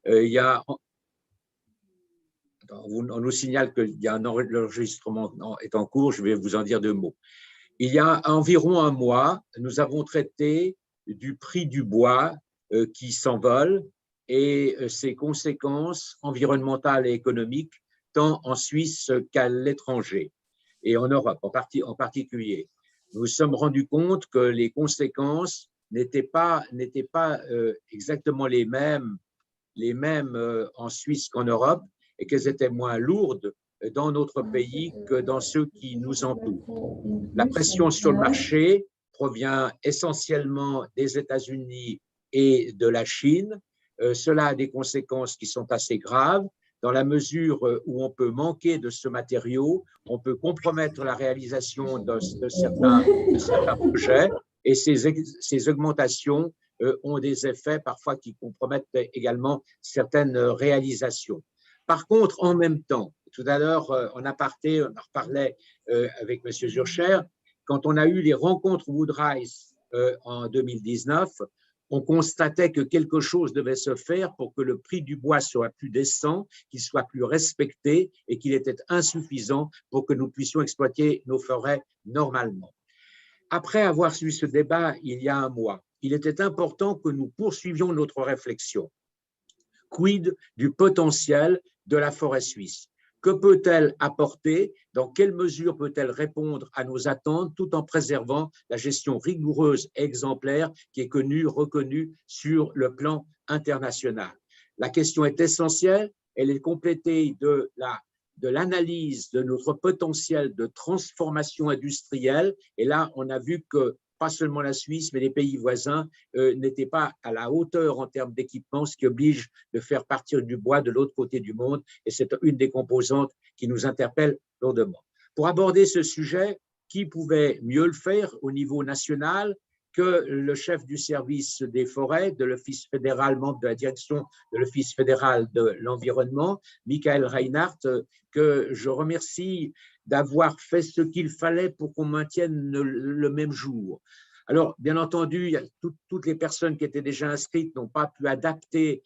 Il y a, on nous signale qu'il y a l'enregistrement est en cours, je vais vous en dire deux mots. Il y a environ un mois, nous avons traité du prix du bois qui s'envole et ses conséquences environnementales et économiques, tant en Suisse qu'à l'étranger et en Europe en particulier. Nous nous sommes rendus compte que les conséquences n'étaient pas exactement les mêmes en Suisse qu'en Europe et qu'elles étaient moins lourdes dans notre pays que dans ceux qui nous entourent. La pression sur le marché provient essentiellement des États-Unis et de la Chine. Cela a des conséquences qui sont assez graves dans la mesure où on peut manquer de ce matériau, on peut compromettre la réalisation de certains projets et ces augmentations ont des effets parfois qui compromettent également certaines réalisations. Par contre, en même temps, tout à l'heure, en aparté, on en reparlait avec M. Zurcher, quand on a eu les rencontres Woodrise en 2019, on constatait que quelque chose devait se faire pour que le prix du bois soit plus décent, qu'il soit plus respecté et qu'il était insuffisant pour que nous puissions exploiter nos forêts normalement. Après avoir suivi ce débat il y a un mois, il était important que nous poursuivions notre réflexion. Quid du potentiel de la forêt suisse? Que peut-elle apporter? Dans quelle mesure peut-elle répondre à nos attentes tout en préservant la gestion rigoureuse et exemplaire qui est connue, reconnue sur le plan international? La question est essentielle. Elle est complétée de l'analyse de notre potentiel de transformation industrielle. Et là, on a vu que pas seulement la Suisse, mais les pays voisins n'étaient pas à la hauteur en termes d'équipement, ce qui oblige de faire partir du bois de l'autre côté du monde. Et c'est une des composantes qui nous interpelle lourdement. Pour aborder ce sujet, qui pouvait mieux le faire au niveau national que le chef du service des forêts, de l'Office fédéral, membre de la direction de l'Office fédéral de l'environnement, Michael Reinhardt, que je remercie d'avoir fait ce qu'il fallait pour qu'on maintienne le même jour. Alors, bien entendu, il y a toutes les personnes qui étaient déjà inscrites n'ont pas pu adapter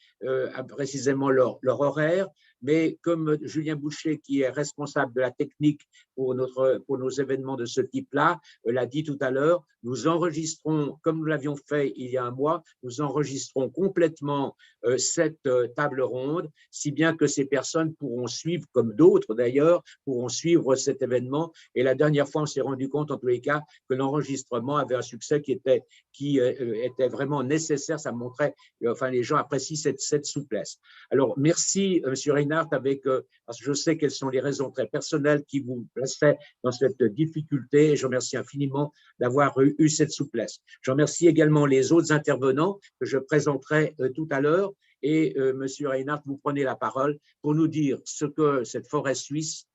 précisément leur horaire, mais comme Julien Boucher, qui est responsable de la technique pour nos événements de ce type-là, l'a dit tout à l'heure, nous enregistrons, comme nous l'avions fait il y a un mois, nous enregistrons complètement cette table ronde, si bien que ces personnes pourront suivre, comme d'autres d'ailleurs, pourront suivre cet événement. Et la dernière fois, on s'est rendu compte, en tous les cas, que l'enregistrement avait un succès qui était vraiment nécessaire. Ça montrait, enfin, les gens apprécient cette souplesse. Alors, merci, M. Reinhardt, parce que je sais quelles sont les raisons très personnelles qui vous plaçaient dans cette difficulté. Et je remercie infiniment d'avoir eu cette souplesse. Je remercie également les autres intervenants que je présenterai tout à l'heure. Et M. Reinhardt, vous prenez la parole pour nous dire ce que cette forêt suisse,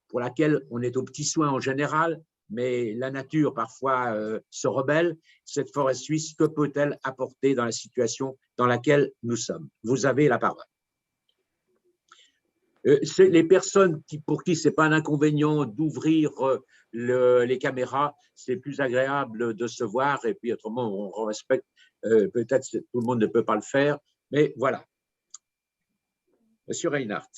pour laquelle on est aux petits soins en général, mais la nature parfois se rebelle, cette forêt suisse, que peut-elle apporter dans la situation dans laquelle nous sommes? Vous avez la parole. Les personnes pour qui ce n'est pas un inconvénient d'ouvrir les caméras, c'est plus agréable de se voir et puis autrement on respecte, peut-être tout le monde ne peut pas le faire, mais voilà. Monsieur Reinhardt.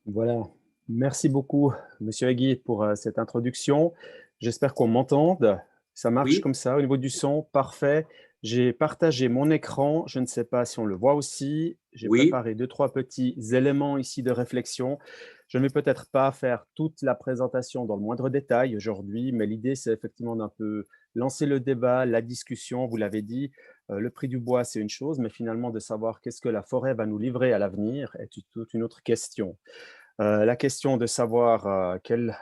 Voilà, merci beaucoup Monsieur Egui pour cette introduction. J'espère qu'on m'entende. Ça marche comme ça au niveau du son, parfait. J'ai partagé mon écran, je ne sais pas si on le voit aussi. J'ai préparé 2-3 petits éléments ici de réflexion. Je ne vais peut-être pas faire toute la présentation dans le moindre détail aujourd'hui, mais l'idée, c'est effectivement d'un peu lancer le débat, la discussion. Vous l'avez dit, le prix du bois, c'est une chose, mais finalement, de savoir qu'est-ce que la forêt va nous livrer à l'avenir est toute une autre question. La question de savoir quels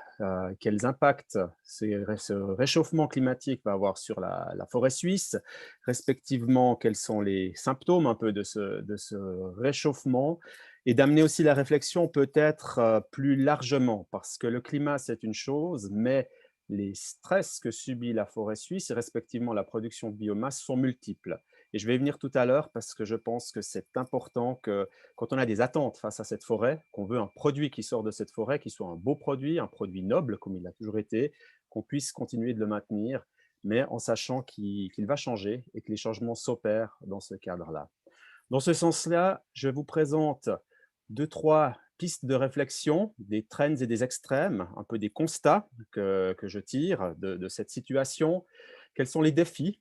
impacts ce réchauffement climatique va avoir sur la forêt suisse, respectivement, quels sont les symptômes un peu de ce réchauffement, et d'amener aussi la réflexion peut-être plus largement, parce que le climat, c'est une chose, mais les stress que subit la forêt suisse, et respectivement la production de biomasse, sont multiples. Et je vais y venir tout à l'heure parce que je pense que c'est important que, quand on a des attentes face à cette forêt, qu'on veut un produit qui sort de cette forêt, qui soit un beau produit, un produit noble, comme il a toujours été, qu'on puisse continuer de le maintenir, mais en sachant qu'il va changer et que les changements s'opèrent dans ce cadre-là. Dans ce sens-là, je vous présente deux, trois pistes de réflexion, des trends et des extrêmes, un peu des constats que je tire de cette situation. Quels sont les défis?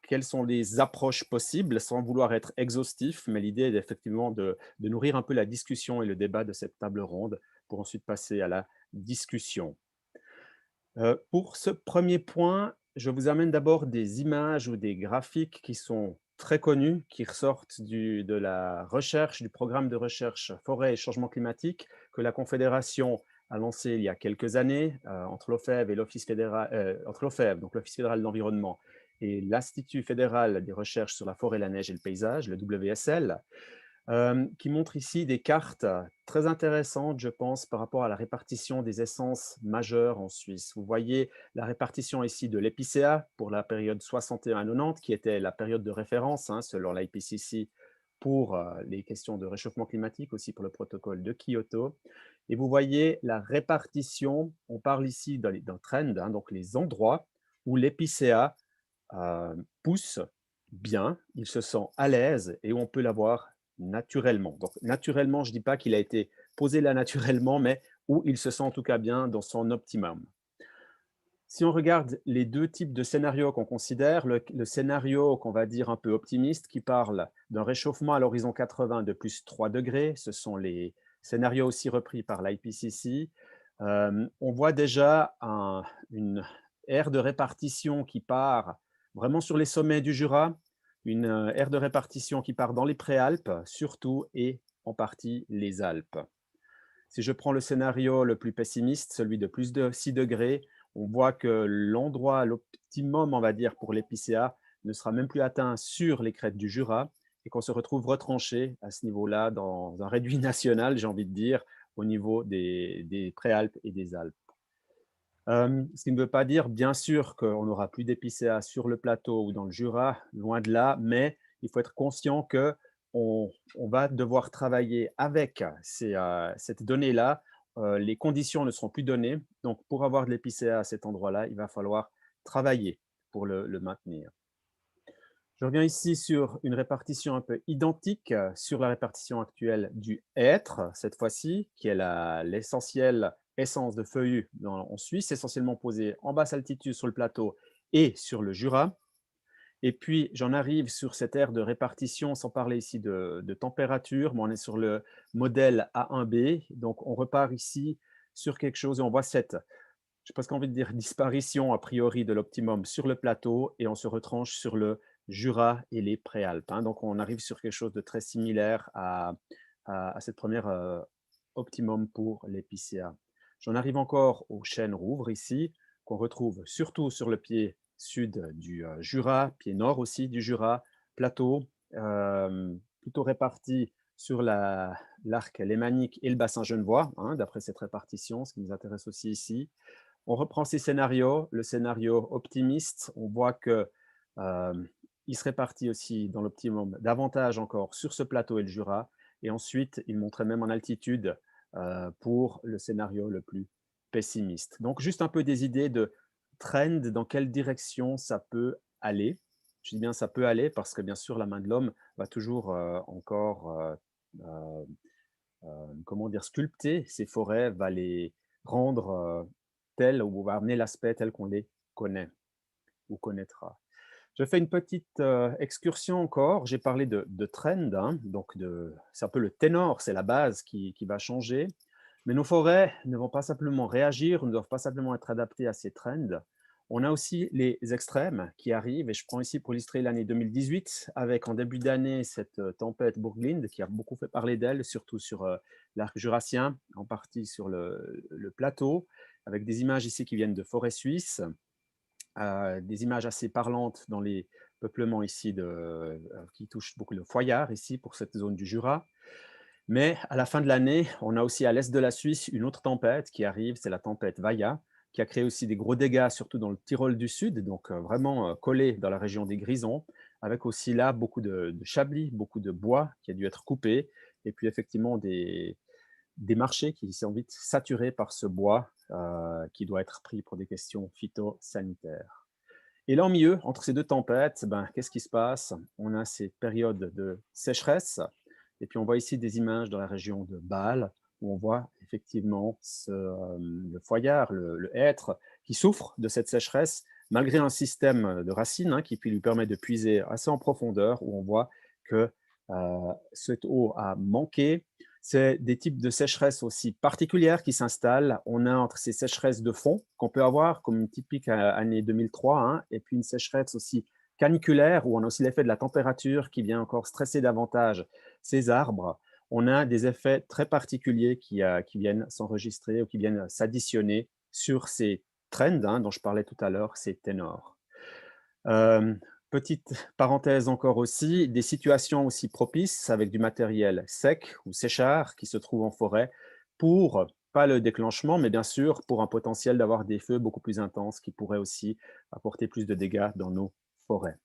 Quelles sont les approches possibles, sans vouloir être exhaustif, mais l'idée est effectivement de nourrir un peu la discussion et le débat de cette table ronde pour ensuite passer à la discussion. Pour ce premier point, je vous amène d'abord des images ou des graphiques qui sont très connus, qui ressortent de la recherche, du programme de recherche forêt et changement climatique que la Confédération a lancé il y a quelques années entre l'OFEV et l'Office fédéral, entre l'OFEV, donc l'Office fédéral de l'environnement, et l'Institut fédéral des recherches sur la forêt, la neige et le paysage, le WSL, qui montre ici des cartes très intéressantes, je pense, par rapport à la répartition des essences majeures en Suisse. Vous voyez la répartition ici de l'épicéa pour la période 61 à 90, qui était la période de référence selon l'IPCC pour les questions de réchauffement climatique, aussi pour le protocole de Kyoto. Et vous voyez la répartition, on parle ici d'un trend, donc les endroits où l'épicéa pousse bien, il se sent à l'aise et où on peut l'avoir naturellement. Donc naturellement, je ne dis pas qu'il a été posé là naturellement, mais où il se sent en tout cas bien dans son optimum. Si on regarde les deux types de scénarios qu'on considère, le scénario qu'on va dire un peu optimiste, qui parle d'un réchauffement à l'horizon 80 de plus 3 degrés, ce sont les scénarios aussi repris par l'IPCC, on voit déjà une aire de répartition qui part vraiment sur les sommets du Jura, une aire de répartition qui part dans les préalpes surtout et en partie les Alpes. Si je prends le scénario le plus pessimiste, celui de plus de 6 degrés, on voit que l'endroit, l'optimum, on va dire, pour l'épicéa ne sera même plus atteint sur les crêtes du Jura et qu'on se retrouve retranché à ce niveau-là dans un réduit national, j'ai envie de dire, au niveau des préalpes et des Alpes. Ce qui ne veut pas dire, bien sûr, qu'on n'aura plus d'épicéa sur le plateau ou dans le Jura, loin de là, mais il faut être conscient que on va devoir travailler avec cette donnée-là. Les conditions ne seront plus données. Donc, pour avoir de l'épicéa à cet endroit-là, il va falloir travailler pour le maintenir. Je reviens ici sur une répartition un peu identique sur la répartition actuelle du hêtre, cette fois-ci, qui est l'essentielle essence de feuillus en Suisse, essentiellement posée en basse altitude sur le plateau et sur le Jura. Et puis, j'en arrive sur cette aire de répartition, sans parler ici de température, mais on est sur le modèle A1B. Donc, on repart ici sur quelque chose et on voit cette, j'ai presque envie de dire, disparition a priori de l'optimum sur le plateau et on se retranche sur le Jura et les Préalpes. Donc, on arrive sur quelque chose de très similaire à cette première optimum pour l'épicéa. J'en arrive encore aux chênes rouvres ici, qu'on retrouve surtout sur le pied sud du Jura, pied nord aussi du Jura, plateau, plutôt réparti sur l'arc lémanique et le bassin genevois, d'après cette répartition, ce qui nous intéresse aussi ici. On reprend ces scénarios, le scénario optimiste, on voit que il se répartit aussi dans l'optimum davantage encore sur ce plateau et le Jura, et ensuite il montrait même en altitude pour le scénario le plus pessimiste. Donc juste un peu des idées de trend, dans quelle direction ça peut aller. Je dis bien ça peut aller parce que bien sûr la main de l'homme va toujours encore comment dire, sculpter ces forêts, va les rendre telles ou va amener l'aspect tel qu'on les connaît ou connaîtra. Je fais une petite excursion encore. J'ai parlé de trend, donc c'est un peu le ténor, c'est la base qui va changer. Mais nos forêts ne vont pas simplement réagir, ne doivent pas simplement être adaptées à ces trends. On a aussi les extrêmes qui arrivent, et je prends ici pour illustrer l'année 2018, avec en début d'année cette tempête Burglind qui a beaucoup fait parler d'elle, surtout sur l'arc jurassien, en partie sur le plateau, avec des images ici qui viennent de forêts suisses, des images assez parlantes dans les peuplements ici qui touchent beaucoup de foyards ici pour cette zone du Jura. Mais à la fin de l'année, on a aussi à l'est de la Suisse une autre tempête qui arrive, c'est la tempête Vaya, qui a créé aussi des gros dégâts, surtout dans le Tyrol du Sud, donc vraiment collé dans la région des Grisons, avec aussi là beaucoup de chablis, beaucoup de bois qui a dû être coupé, et puis effectivement des marchés qui sont vite saturés par ce bois qui doit être pris pour des questions phytosanitaires. Et là, au milieu, entre ces deux tempêtes, ben, qu'est-ce qui se passe? On a ces périodes de sécheresse et puis on voit ici des images dans la région de Bâle où on voit effectivement le foillard, le hêtre qui souffre de cette sécheresse malgré un système de racines qui lui permet de puiser assez en profondeur où on voit que cette eau a manqué. C'est des types de sécheresse aussi particulières qui s'installent. On a entre ces sécheresses de fond qu'on peut avoir, comme une typique année 2003, et puis une sécheresse aussi caniculaire, où on a aussi l'effet de la température qui vient encore stresser davantage ces arbres. On a des effets très particuliers qui viennent s'enregistrer ou qui viennent s'additionner sur ces trends dont je parlais tout à l'heure, ces ténors. Euh, Petite parenthèse encore aussi, des situations aussi propices avec du matériel sec ou séchard qui se trouve en forêt pour, pas le déclenchement, mais bien sûr pour un potentiel d'avoir des feux beaucoup plus intenses qui pourraient aussi apporter plus de dégâts dans nos forêts.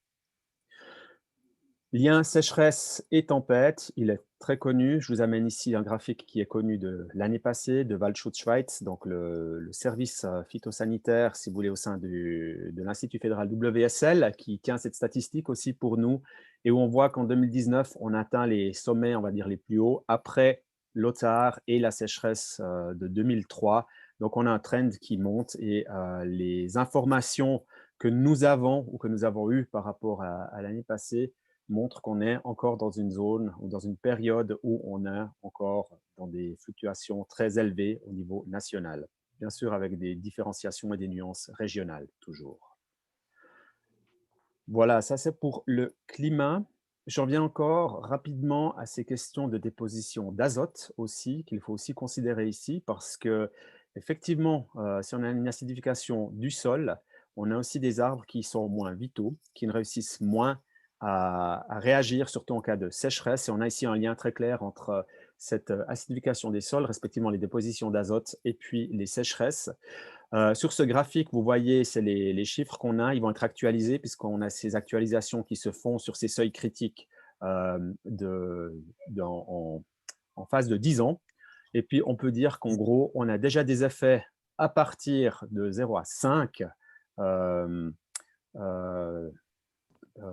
Lien sécheresse et tempête, il est très connu. Je vous amène ici un graphique qui est connu de l'année passée, de Waldschutz-Schweiz, donc le service phytosanitaire, si vous voulez, au sein de l'Institut fédéral WSL, qui tient cette statistique aussi pour nous, et où on voit qu'en 2019, on atteint les sommets, on va dire, les plus hauts, après l'Otar et la sécheresse de 2003. Donc, on a un trend qui monte et les informations que nous avons ou que nous avons eues par rapport à l'année passée montre qu'on est encore dans une zone ou dans une période où on est encore dans des fluctuations très élevées au niveau national. Bien sûr, avec des différenciations et des nuances régionales, toujours. Voilà, ça c'est pour le climat. J'en viens encore rapidement à ces questions de déposition d'azote aussi, qu'il faut aussi considérer ici, parce que effectivement, si on a une acidification du sol, on a aussi des arbres qui sont moins vitaux, qui ne réussissent moins à réagir, surtout en cas de sécheresse. Et on a ici un lien très clair entre cette acidification des sols, respectivement les dépositions d'azote, et puis les sécheresses. Sur ce graphique, vous voyez, c'est les chiffres qu'on a. Ils vont être actualisés puisqu'on a ces actualisations qui se font sur ces seuils critiques en phase de 10 ans. Et puis, on peut dire qu'en gros, on a déjà des effets à partir de 0 à 5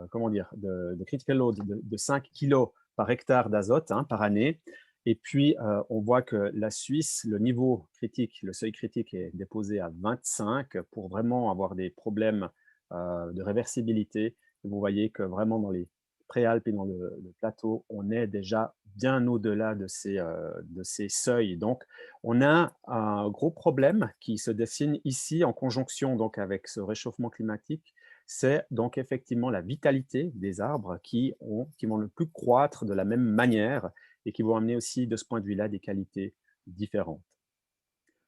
comment dire, de critical load de 5 kg par hectare d'azote par année. Et puis, on voit que la Suisse, le niveau critique, le seuil critique est déposé à 25 pour vraiment avoir des problèmes de réversibilité. Et vous voyez que vraiment dans les préalpes et dans le plateau, on est déjà bien au-delà de ces seuils. Donc, on a un gros problème qui se dessine ici en conjonction donc, avec ce réchauffement climatique. C'est donc effectivement la vitalité des arbres qui vont le plus croître de la même manière et qui vont amener aussi de ce point de vue-là des qualités différentes.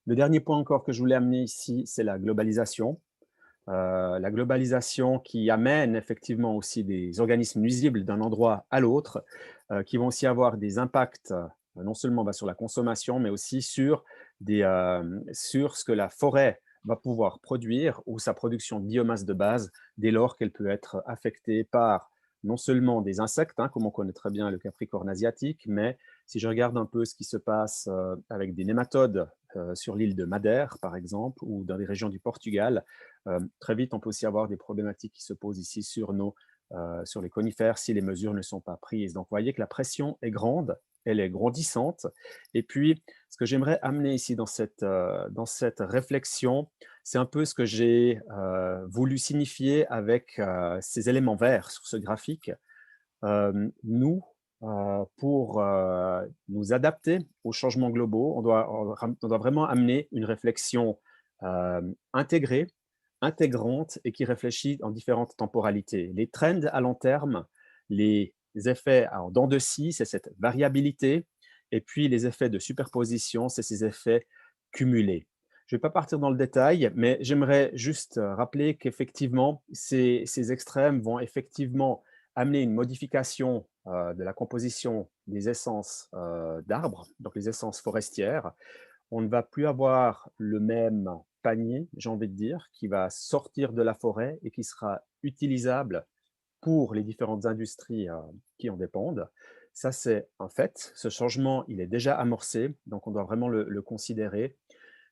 Le dernier point encore que je voulais amener ici, c'est la globalisation. La globalisation qui amène effectivement aussi des organismes nuisibles d'un endroit à l'autre, qui vont aussi avoir des impacts non seulement sur la consommation, mais aussi sur ce que la forêt va pouvoir produire ou sa production de biomasse de base dès lors qu'elle peut être affectée par non seulement des insectes, comme on connaît très bien le capricorne asiatique, mais si je regarde un peu ce qui se passe avec des nématodes sur l'île de Madère, par exemple, ou dans les régions du Portugal, très vite, on peut aussi avoir des problématiques qui se posent ici sur les conifères si les mesures ne sont pas prises. Donc, vous voyez que la pression est grande, elle est grandissante. Et puis, ce que j'aimerais amener ici dans cette réflexion, c'est un peu ce que j'ai voulu signifier avec ces éléments verts sur ce graphique. Nous, pour nous adapter aux changements globaux, on doit vraiment amener une réflexion intégrée, intégrante et qui réfléchit en différentes temporalités. Les trends à long terme, les effets en dents de scie, c'est cette variabilité, et puis les effets de superposition, c'est ces effets cumulés. Je ne vais pas partir dans le détail, mais j'aimerais juste rappeler qu'effectivement, ces extrêmes vont effectivement amener une modification de la composition des essences d'arbres, donc les essences forestières. On ne va plus avoir le même panier, j'ai envie de dire, qui va sortir de la forêt et qui sera utilisable pour les différentes industries qui en dépendent. Ça, c'est un fait. Ce changement, il est déjà amorcé, donc on doit vraiment le considérer.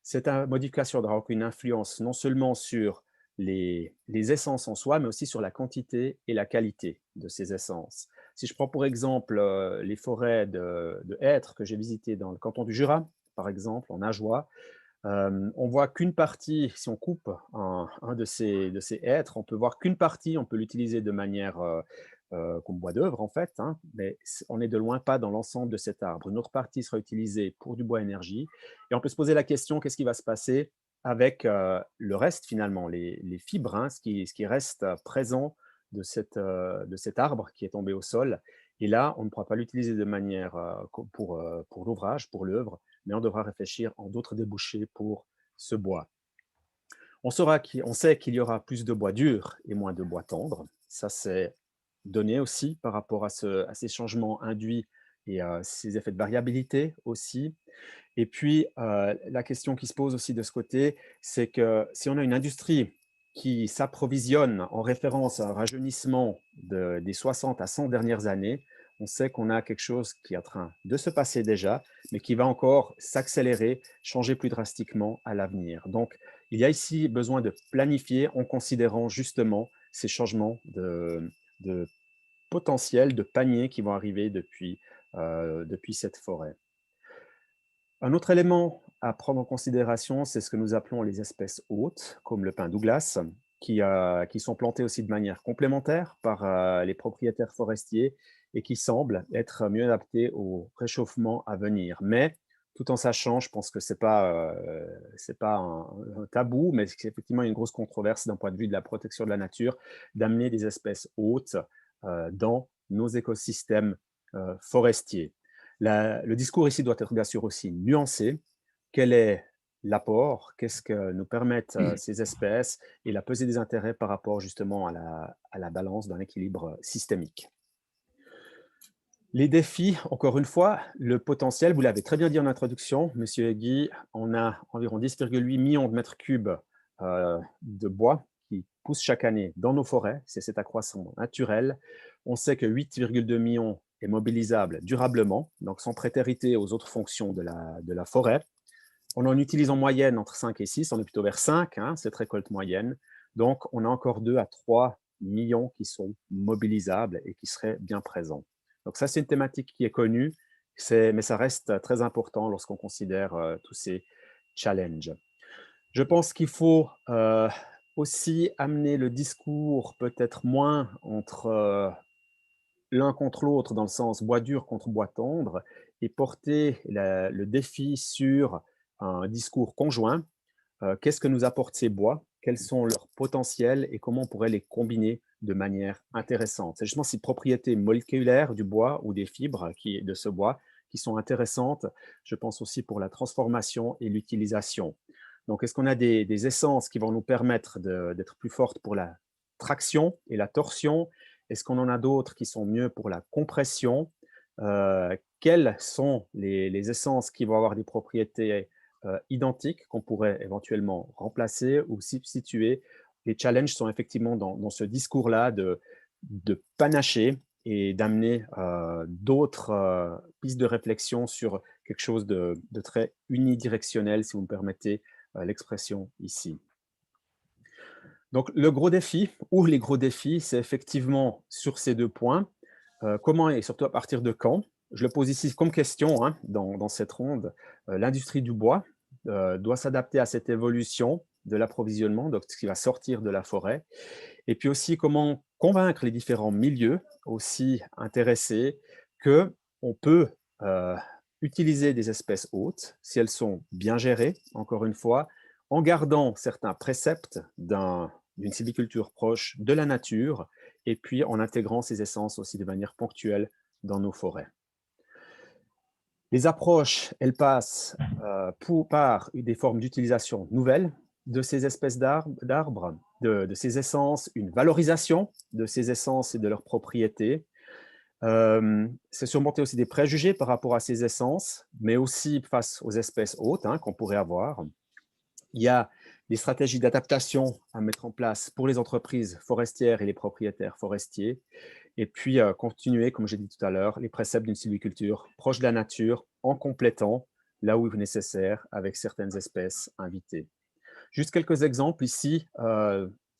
Cette modification aura une influence non seulement sur les essences en soi, mais aussi sur la quantité et la qualité de ces essences. Si je prends pour exemple les forêts de hêtres que j'ai visitées dans le canton du Jura, par exemple, en Ajoie, on voit qu'une partie, si on coupe un de ces hêtres, on peut voir qu'une partie, on peut l'utiliser de manière comme bois d'œuvre en fait, hein, mais on n'est de loin pas dans l'ensemble de cet arbre. Une autre partie sera utilisée pour du bois énergie. Et on peut se poser la question, qu'est-ce qui va se passer avec le reste finalement, les fibres, hein, ce qui reste présent de cet arbre qui est tombé au sol. Et là, on ne pourra pas l'utiliser de manière pour l'ouvrage, pour l'œuvre, mais on devra réfléchir en d'autres débouchés pour ce bois. On sait qu'il y aura plus de bois dur et moins de bois tendre. Ça, c'est donné aussi par rapport à ces changements induits et à ces effets de variabilité aussi. Et puis, la question qui se pose aussi de ce côté, c'est que si on a une industrie qui s'approvisionne en référence à un rajeunissement des 60 à 100 dernières années, on sait qu'on a quelque chose qui est en train de se passer déjà, mais qui va encore s'accélérer, changer plus drastiquement à l'avenir. Donc, il y a ici besoin de planifier en considérant justement ces changements de potentiel, de panier qui vont arriver depuis cette forêt. Un autre élément à prendre en considération, c'est ce que nous appelons les espèces hôtes, comme le pin Douglas, qui sont plantées aussi de manière complémentaire par les propriétaires forestiers et qui semblent être mieux adaptées au réchauffement à venir. Mais tout en sachant, je pense que ce n'est pas un tabou, mais c'est effectivement une grosse controverse d'un point de vue de la protection de la nature, d'amener des espèces hôtes dans nos écosystèmes forestiers. Le discours ici doit être bien sûr aussi nuancé. Quel est l'apport? Qu'est-ce que nous permettent ces espèces? Et la pesée des intérêts par rapport justement à la balance d'un équilibre systémique. Les défis, encore une fois, le potentiel, vous l'avez très bien dit en introduction, Monsieur Egui, on a environ 10,8 millions de mètres cubes de bois qui poussent chaque année dans nos forêts, c'est cet accroissement naturel. On sait que 8,2 millions est mobilisable durablement, donc sans prétérité aux autres fonctions de la forêt. On en utilise en moyenne entre 5 et 6, on est plutôt vers 5, hein, cette récolte moyenne. Donc, on a encore 2 à 3 millions qui sont mobilisables et qui seraient bien présents. Donc ça, c'est une thématique qui est connue, mais ça reste très important lorsqu'on considère tous ces challenges. Je pense qu'il faut aussi amener le discours peut-être moins entre l'un contre l'autre dans le sens bois dur contre bois tendre et porter le défi sur un discours conjoint. Qu'est-ce que nous apportent ces bois? Quels sont leurs potentiels et comment on pourrait les combiner de manière intéressante? C'est justement ces propriétés moléculaires du bois ou des fibres de ce bois qui sont intéressantes. Je pense aussi pour la transformation et l'utilisation. Donc, est-ce qu'on a des essences qui vont nous permettre d'être plus fortes pour la traction et la torsion? Est-ce qu'on en a d'autres qui sont mieux pour la compression? Quelles sont les essences qui vont avoir des propriétés identiques qu'on pourrait éventuellement remplacer ou substituer? Les challenges sont effectivement dans ce discours-là de panacher et d'amener d'autres pistes de réflexion sur quelque chose de très unidirectionnel, si vous me permettez l'expression ici. Donc, le gros défi, ou les gros défis, c'est effectivement sur ces 2 points. Comment et surtout à partir de quand? Je le pose ici comme question hein, dans cette ronde. L'industrie du bois doit s'adapter à cette évolution de l'approvisionnement, donc ce qui va sortir de la forêt. Et puis aussi, comment convaincre les différents milieux aussi intéressés qu'on peut utiliser des espèces hôtes si elles sont bien gérées, encore une fois, en gardant certains préceptes d'une sylviculture proche de la nature et puis en intégrant ces essences aussi de manière ponctuelle dans nos forêts. Les approches, elles passent par des formes d'utilisation nouvelles de ces espèces d'arbres, de ces essences, une valorisation de ces essences et de leurs propriétés. C'est surmonter aussi des préjugés par rapport à ces essences, mais aussi face aux espèces hôtes hein, qu'on pourrait avoir. Il y a des stratégies d'adaptation à mettre en place pour les entreprises forestières et les propriétaires forestiers. Et puis, continuer, comme j'ai dit tout à l'heure, les préceptes d'une sylviculture proche de la nature en complétant, là où nécessaire, avec certaines espèces invitées. Juste quelques exemples ici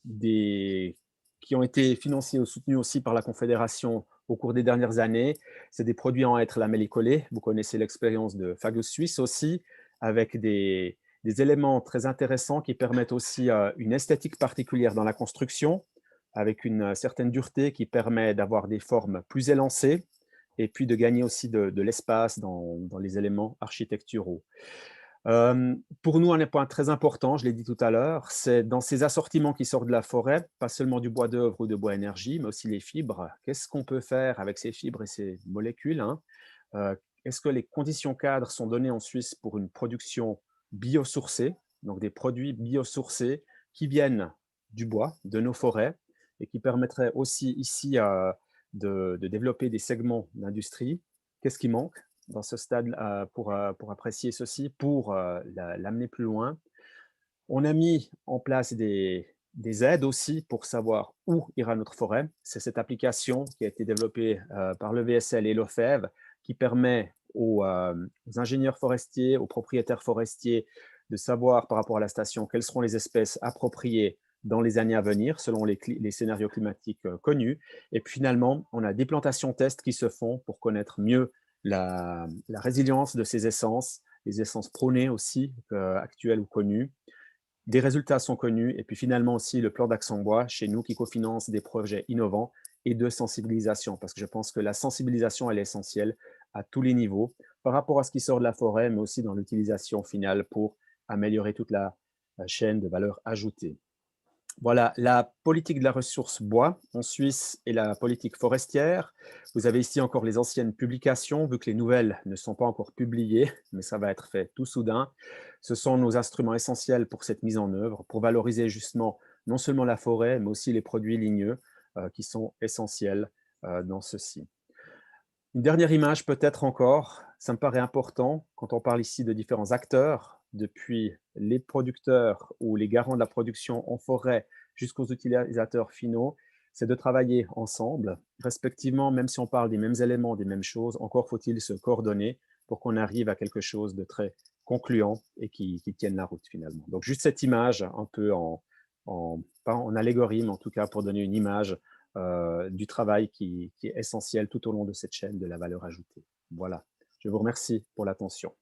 qui ont été financés ou soutenus aussi par la Confédération au cours des dernières années. C'est des produits en hêtre lamellé-collé. Vous connaissez l'expérience de Fagus Suisse aussi, avec des éléments très intéressants qui permettent aussi une esthétique particulière dans la construction, avec une certaine dureté qui permet d'avoir des formes plus élancées et puis de gagner aussi de l'espace dans les éléments architecturaux. Pour nous, un point très important, je l'ai dit tout à l'heure, c'est dans ces assortiments qui sortent de la forêt, pas seulement du bois d'œuvre ou de bois énergie, mais aussi les fibres. Qu'est-ce qu'on peut faire avec ces fibres et ces molécules, hein? Est-ce que les conditions cadres sont données en Suisse pour une production biosourcée, donc des produits biosourcés qui viennent du bois, de nos forêts, et qui permettraient aussi ici de développer des segments d'industrie? Qu'est-ce qui manque dans ce stade pour apprécier ceci, pour l'amener plus loin? On a mis en place des aides aussi pour savoir où ira notre forêt. C'est cette application qui a été développée par le VSL et l'OFEV qui permet aux ingénieurs forestiers, aux propriétaires forestiers de savoir par rapport à la station quelles seront les espèces appropriées dans les années à venir selon les scénarios climatiques connus. Et puis finalement, on a des plantations tests qui se font pour connaître mieux la résilience de ces essences, les essences prônées aussi, actuelles ou connues. Des résultats sont connus et puis finalement aussi le plan d'Action Bois chez nous qui cofinance des projets innovants et de sensibilisation parce que je pense que la sensibilisation elle est essentielle à tous les niveaux par rapport à ce qui sort de la forêt mais aussi dans l'utilisation finale pour améliorer toute la chaîne de valeur ajoutée. Voilà, la politique de la ressource bois en Suisse et la politique forestière. Vous avez ici encore les anciennes publications, vu que les nouvelles ne sont pas encore publiées, mais ça va être fait tout soudain. Ce sont nos instruments essentiels pour cette mise en œuvre, pour valoriser justement non seulement la forêt, mais aussi les produits ligneux qui sont essentiels dans ceci. Une dernière image peut-être encore, ça me paraît important quand on parle ici de différents acteurs, depuis les producteurs ou les garants de la production en forêt jusqu'aux utilisateurs finaux, c'est de travailler ensemble, respectivement, même si on parle des mêmes éléments, des mêmes choses, encore faut-il se coordonner pour qu'on arrive à quelque chose de très concluant et qui tienne la route finalement. Donc juste cette image, un peu pas en allégorie, mais en tout cas pour donner une image du travail qui est essentiel tout au long de cette chaîne de la valeur ajoutée. Voilà, je vous remercie pour l'attention.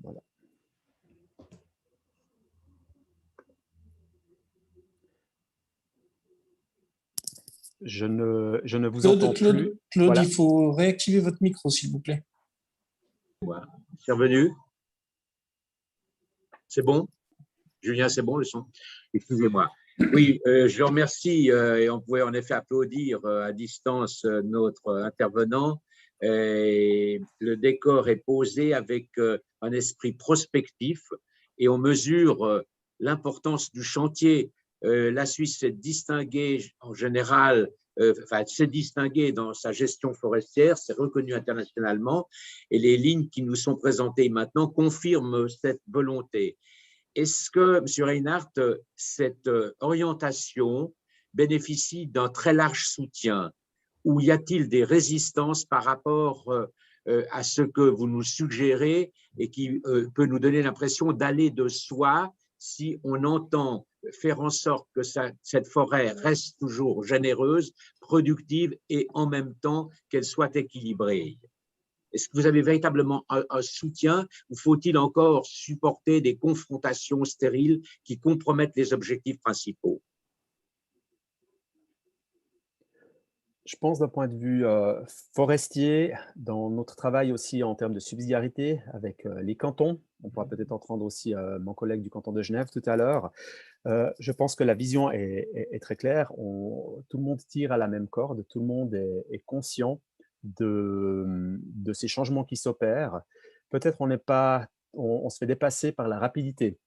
Voilà. Je ne vous entends plus. Claude, voilà. Il faut réactiver votre micro, s'il vous plaît. Voilà. C'est revenu. C'est bon? Julien, c'est bon le son? Excusez-moi. Oui, je vous remercie et on pouvait en effet applaudir à distance notre intervenant. Et le décor est posé avec un esprit prospectif et on mesure l'importance du chantier. La Suisse s'est distinguée en général, s'est distinguée dans sa gestion forestière, c'est reconnu internationalement et les lignes qui nous sont présentées maintenant confirment cette volonté. Est-ce que, M. Reinhardt, cette orientation bénéficie d'un très large soutien ou y a-t-il des résistances par rapport à ce que vous nous suggérez et qui peut nous donner l'impression d'aller de soi si on entend faire en sorte que cette forêt reste toujours généreuse, productive et en même temps qu'elle soit équilibrée? Est-ce que vous avez véritablement un soutien ou faut-il encore supporter des confrontations stériles qui compromettent les objectifs principaux? Je pense d'un point de vue forestier, dans notre travail aussi en termes de subsidiarité avec les cantons, on pourra peut-être entendre aussi mon collègue du canton de Genève tout à l'heure, je pense que la vision est très claire. Tout le monde tire à la même corde, tout le monde est conscient de ces changements qui s'opèrent. Peut-être on se fait dépasser par la rapidité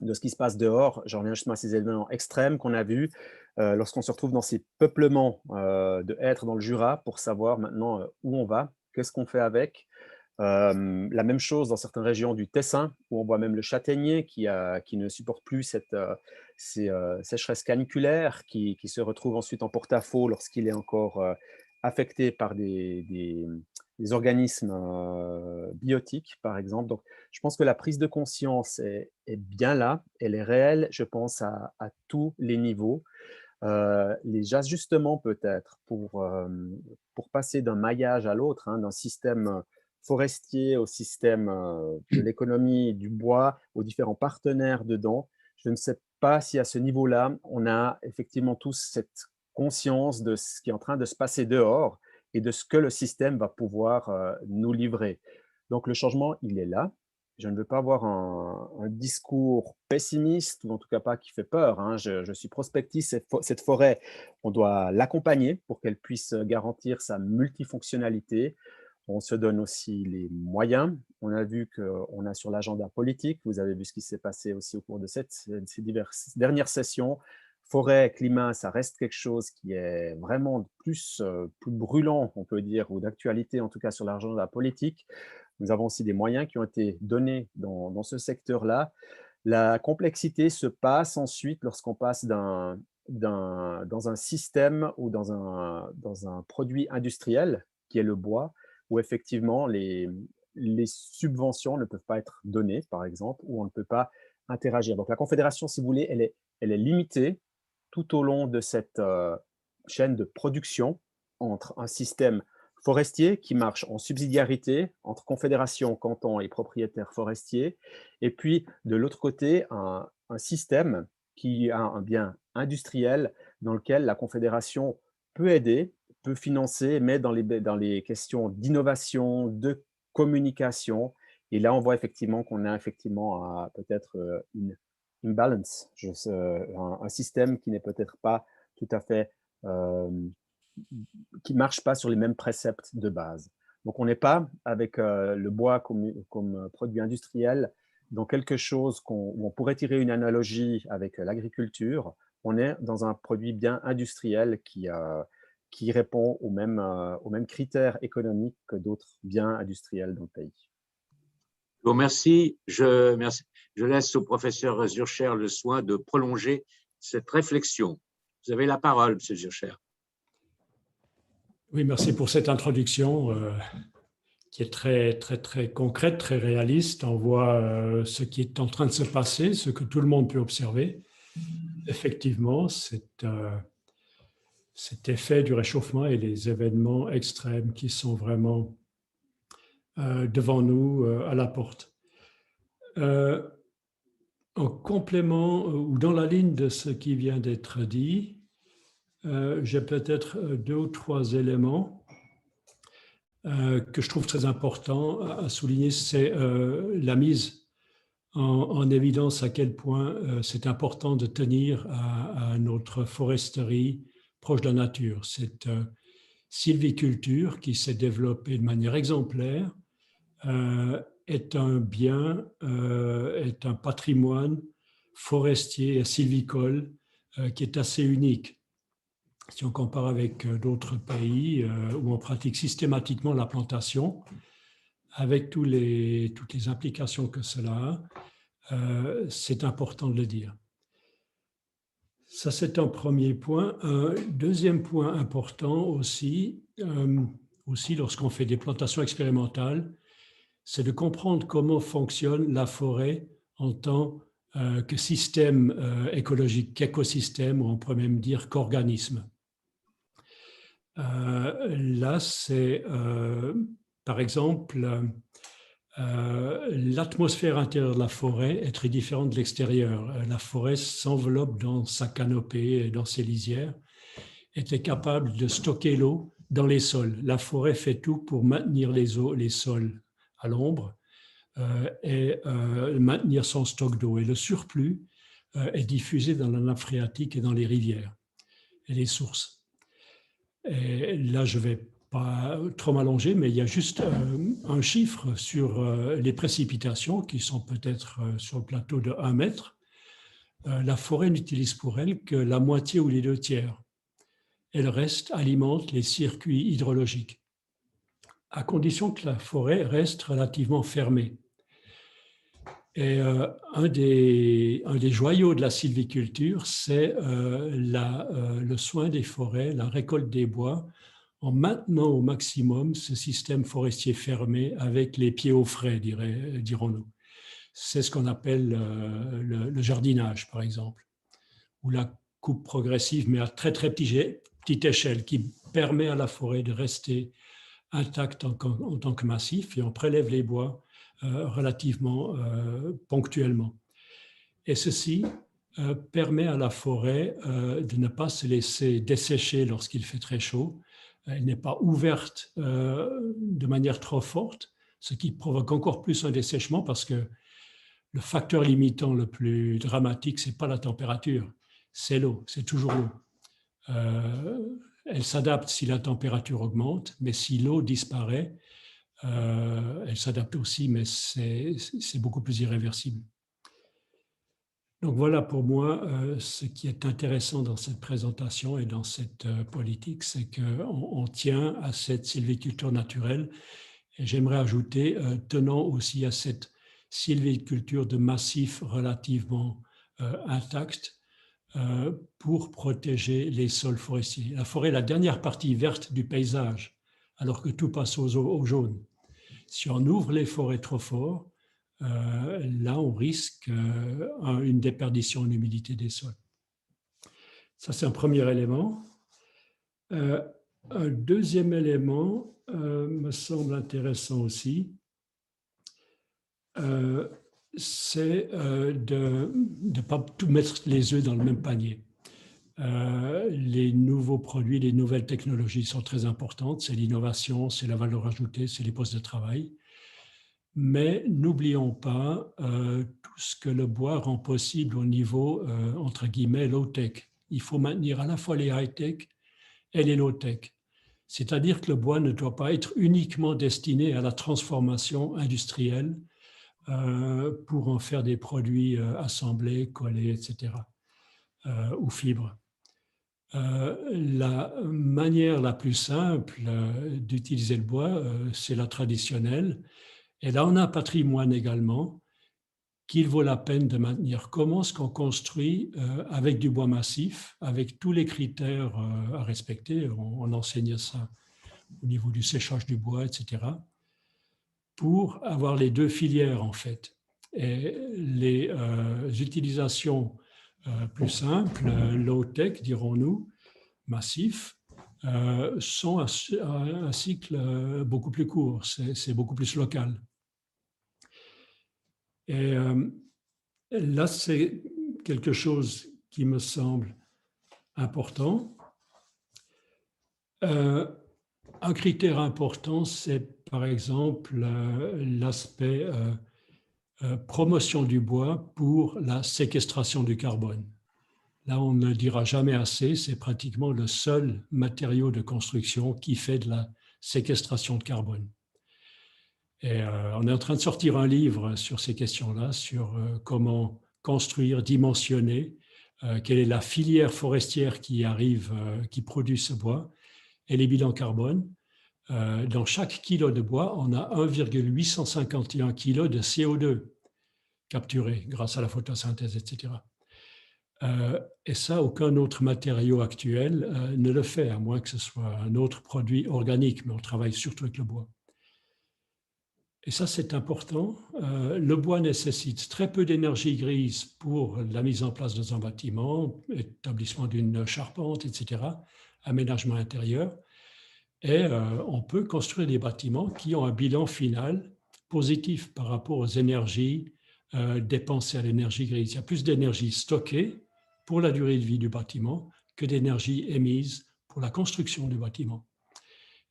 de ce qui se passe dehors. J'en reviens justement à ces éléments extrêmes qu'on a vus lorsqu'on se retrouve dans ces peuplements de hêtres dans le Jura pour savoir maintenant où on va, qu'est-ce qu'on fait avec. La même chose dans certaines régions du Tessin, où on voit même le châtaignier qui ne supporte plus ces sécheresses caniculaires, qui se retrouve ensuite en porte-à-faux lorsqu'il est encore affecté par des les organismes biotiques, par exemple. Donc, je pense que la prise de conscience est bien là, elle est réelle, je pense, à tous les niveaux. Les ajustements peut-être pour passer d'un maillage à l'autre, hein, d'un système forestier au système de l'économie du bois, aux différents partenaires dedans. Je ne sais pas si à ce niveau-là, on a effectivement tous cette conscience de ce qui est en train de se passer dehors et de ce que le système va pouvoir nous livrer. Donc le changement, il est là. Je ne veux pas avoir un discours pessimiste, ou en tout cas pas qui fait peur, hein. Je suis prospectif, cette forêt, on doit l'accompagner pour qu'elle puisse garantir sa multifonctionnalité. On se donne aussi les moyens. On a vu qu'on a sur l'agenda politique, vous avez vu ce qui s'est passé aussi au cours de ces dernières sessions. Forêt, climat, ça reste quelque chose qui est vraiment plus brûlant, on peut dire, ou d'actualité en tout cas sur l'agenda politique. Nous avons aussi des moyens qui ont été donnés dans ce secteur-là. La complexité se passe ensuite lorsqu'on passe dans un système ou dans un produit industriel, qui est le bois, où effectivement les subventions ne peuvent pas être données, par exemple, ou on ne peut pas interagir. Donc la Confédération, si vous voulez, elle est limitée tout au long de cette chaîne de production entre un système forestier qui marche en subsidiarité entre confédération, canton et propriétaires forestiers, et puis de l'autre côté, un système qui a un bien industriel dans lequel la confédération peut aider, peut financer, mais dans les questions d'innovation, de communication. Et là, on voit effectivement qu'on a effectivement peut-être une imbalance, un système qui n'est peut-être pas tout à fait qui ne marche pas sur les mêmes préceptes de base. Donc, on n'est pas avec le bois comme produit industriel dans quelque chose où on pourrait tirer une analogie avec l'agriculture. On est dans un produit bien industriel qui répond aux mêmes critères économiques que d'autres biens industriels dans le pays. Je vous remercie. Je laisse au professeur Zurcher le soin de prolonger cette réflexion. Vous avez la parole, M. Zurcher. Oui, merci pour cette introduction qui est très, très, très concrète, très réaliste. On voit ce qui est en train de se passer, ce que tout le monde peut observer. Effectivement, cet effet du réchauffement et les événements extrêmes qui sont vraiment devant nous, à la porte. En complément ou dans la ligne de ce qui vient d'être dit, j'ai peut-être 2 ou 3 éléments que je trouve très importants à souligner. C'est la mise en évidence à quel point c'est important de tenir à notre foresterie proche de la nature. Cette sylviculture qui s'est développée de manière exemplaire est un bien, est un patrimoine forestier et sylvicole qui est assez unique. Si on compare avec d'autres pays où on pratique systématiquement la plantation, avec toutes les implications que cela a, c'est important de le dire. Ça, c'est un premier point. Un deuxième point important aussi lorsqu'on fait des plantations expérimentales, c'est de comprendre comment fonctionne la forêt en tant que système écologique, qu'écosystème, ou on pourrait même dire qu'organisme. Là, c'est par exemple l'atmosphère intérieure de la forêt est très différente de l'extérieur. La forêt s'enveloppe dans sa canopée et dans ses lisières, est capable de stocker l'eau dans les sols. La forêt fait tout pour maintenir les sols à l'ombre et maintenir son stock d'eau. Et le surplus est diffusé dans la nappe phréatique et dans les rivières et les sources. Et là, je ne vais pas trop m'allonger, mais il y a juste un chiffre sur les précipitations qui sont peut-être sur le plateau de 1 mètre. La forêt n'utilise pour elle que la moitié ou les 2/3. Et le reste alimente les circuits hydrologiques, à condition que la forêt reste relativement fermée. Et un des joyaux de la sylviculture, c'est le soin des forêts, la récolte des bois, en maintenant au maximum ce système forestier fermé avec les pieds au frais, dirons-nous. C'est ce qu'on appelle le jardinage, par exemple, ou la coupe progressive, mais à très très petite échelle, qui permet à la forêt de rester intacte en tant que massif, et on prélève les bois relativement ponctuellement. Et ceci permet à la forêt de ne pas se laisser dessécher lorsqu'il fait très chaud. Elle n'est pas ouverte de manière trop forte, ce qui provoque encore plus un dessèchement parce que le facteur limitant le plus dramatique, ce n'est pas la température, c'est l'eau, c'est toujours l'eau. Elle s'adapte si la température augmente, mais si l'eau disparaît, elle s'adapte aussi, mais c'est beaucoup plus irréversible. Donc voilà pour moi ce qui est intéressant dans cette présentation et dans cette politique, c'est qu'on tient à cette sylviculture naturelle et j'aimerais ajouter tenant aussi à cette sylviculture de massifs relativement intacts pour protéger les sols forestiers. La forêt est la dernière partie verte du paysage alors que tout passe au jaune. Si on ouvre les forêts trop fort, là, on risque une déperdition en humidité des sols. Ça, c'est un premier élément. Un deuxième élément me semble intéressant aussi, c'est de ne pas tout mettre les œufs dans le même panier. Les nouveaux produits, les nouvelles technologies sont très importantes. C'est l'innovation, c'est la valeur ajoutée, c'est les postes de travail. Mais n'oublions pas tout ce que le bois rend possible au niveau, entre guillemets, low-tech. Il faut maintenir à la fois les high-tech et les low-tech. C'est-à-dire que le bois ne doit pas être uniquement destiné à la transformation industrielle pour en faire des produits assemblés, collés, etc., ou fibres. La manière la plus simple d'utiliser le bois, c'est la traditionnelle. Et là, on a un patrimoine également qu'il vaut la peine de maintenir. Comment est-ce qu'on construit avec du bois massif, avec tous les critères à respecter, on enseigne ça au niveau du séchage du bois, etc., pour avoir les deux filières, en fait. Et les utilisations plus simples, low-tech, dirons-nous, massifs, sont un cycle beaucoup plus court, c'est beaucoup plus local. Et là, c'est quelque chose qui me semble important. Un critère important, c'est par exemple l'aspect promotion du bois pour la séquestration du carbone. Là, on ne le dira jamais assez, c'est pratiquement le seul matériau de construction qui fait de la séquestration de carbone. Et on est en train de sortir un livre sur ces questions-là, sur comment construire, dimensionner, quelle est la filière forestière qui arrive, qui produit ce bois, et les bilans carbone. Dans chaque kilo de bois, on a 1,851 kg de CO2 capturé grâce à la photosynthèse, etc. Et ça, aucun autre matériau actuel ne le fait, à moins que ce soit un autre produit organique, mais on travaille surtout avec le bois. Et ça, c'est important. Le bois nécessite très peu d'énergie grise pour la mise en place dans un bâtiment, établissement d'une charpente, etc., aménagement intérieur. Et on peut construire des bâtiments qui ont un bilan final positif par rapport aux énergies dépensées à l'énergie grise. Il y a plus d'énergie stockée pour la durée de vie du bâtiment que d'énergie émise pour la construction du bâtiment.